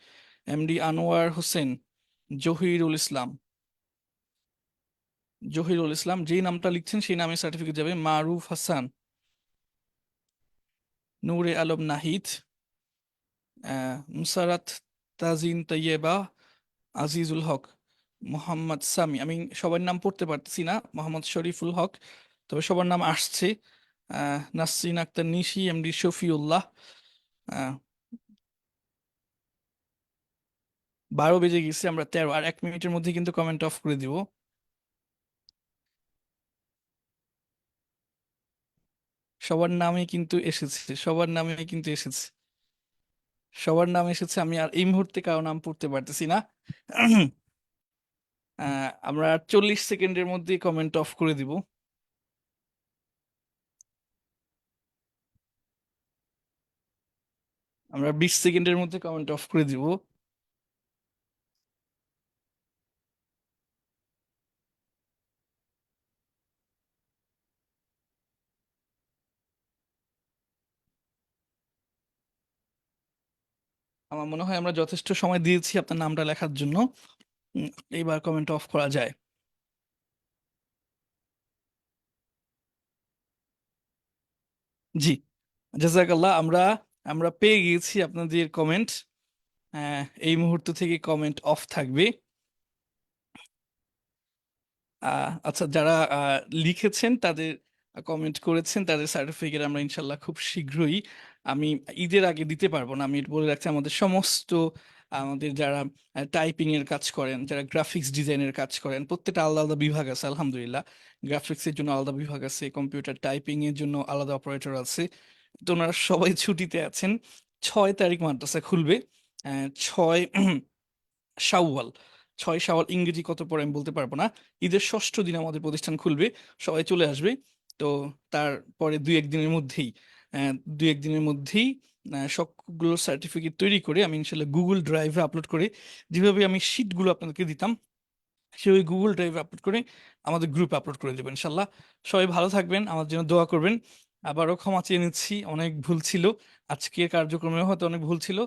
এমডি আনোয়ার হোসেন, জহিরুল ইসলাম, জহিরুল ইসলাম, যেই নামটা লিখছেন সেই নামে সার্টিফিকেট যাবে। মারুফ হাসান, নূরে আলম নাহিদ, মুসারাত তাজিন তৈয়বা, আজিজুল হক, মোহাম্মদ সামি। আমি সবার নাম পড়তে পারতেছি না, মোহাম্মদ শরীফুল হক, তবে সবার নাম আসছে। নাসরিন আক্তার নিশি, এমডি শফিউল্লাহ। আহ 12 বেজে গেছে, আমরা 13, আর 1 মিনিটের মধ্যে কিন্তু কমেন্ট অফ করে দিব। সবার নামে কিন্তু এসেছে, সবার নামে কিন্তু এসেছে, সবার নাম এসেছে। আমি আর এই মুহূর্তে কারো নাম পড়তে পারতেছি না। আমরা 40 সেকেন্ডের মধ্যে কমেন্ট অফ করে দিব। আমরা 20 সেকেন্ডের মধ্যে কমেন্ট অফ করে দিব। আমার মনে হয় আমরা যথেষ্ট সময় দিয়েছি আপনার নামটা লেখার জন্য। উম, এইবার কমেন্ট অফ করা যায়। জি, জাজাকাল্লাহ। আমরা আমরা পেয়ে গিয়েছি আপনাদের কমেন্ট। এই মুহূর্ত থেকে কমেন্ট অফ থাকবে। আচ্ছা, যারা লিখেছেন তাদের, কমেন্ট করেছেন তাদের সার্টিফিকেট আমরা ইনশাল্লাহ খুব শীঘ্রই, আমি ঈদের আগে দিতে পারবো না, আমি বলে রাখছি। আমাদের সমস্ত, আমাদের যারা টাইপিং এর কাজ করেন, যারা গ্রাফিক্স ডিজাইনের কাজ করেন, প্রত্যেকটা আলাদা আলাদা বিভাগ আছে আলহামদুলিল্লাহ। গ্রাফিক্স এর জন্য আলাদা বিভাগ আছে, কম্পিউটার টাইপিং এর জন্য আলাদা অপারেটর আছে। তো ওনারা সবাই ছুটিতে আছেন। 6 তারিখ মাদ্রাসা খুলবে। 6 শাওয়াল, 6 শাওয়াল ইংরেজি কত পরে আমি বলতে পারবো না। ঈদের ষষ্ঠ দিন আমাদের প্রতিষ্ঠান খুলবে, সবাই চলে আসবে। তো তারপরে 2-1 দিনের মধ্যেই, আহ, 2-1 দিনের মধ্যেই সবগুলো সার্টিফিকেট তৈরি করে আমি ইনশাল্লাহ গুগল ড্রাইভে আপলোড করে, যেভাবে আমি শিটগুলো আপনাদেরকে দিতাম, সে ওই গুগল ড্রাইভে আপলোড করে আমাদের গ্রুপে আপলোড করে দেবেন ইনশাল্লাহ। সবাই ভালো থাকবেন, আমার জন্য দোয়া করবেন। আবারও ক্ষমা চেয়ে নিচ্ছি, অনেক ভুল ছিল, আজকের কার্যক্রমে হয়তো অনেক ভুল ছিল।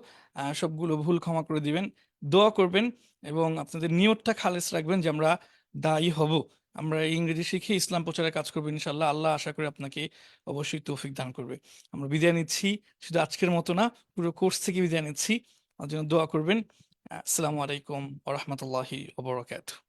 সবগুলো ভুল ক্ষমা করে দিবেন, দোয়া করবেন। এবং আপনাদের নিয়তটা খালেস রাখবেন যে আমরা দায়ী হব, আমরা ইংরেজি শিখে ইসলাম প্রচারের কাজ করবো ইনশাল্লাহ। আল্লাহ আশা করি আপনাকে অবশ্যই তৌফিক দান করবে। আমরা বিদায় নিচ্ছি, শুধু আজকের মতো না, পুরো কোর্স থেকে বিদায় নিচ্ছি। আমার জন্য দোয়া করবেন। আসসালামু আলাইকুম ওয়া রাহমাতুল্লাহি ওয়া বারাকাতুহু।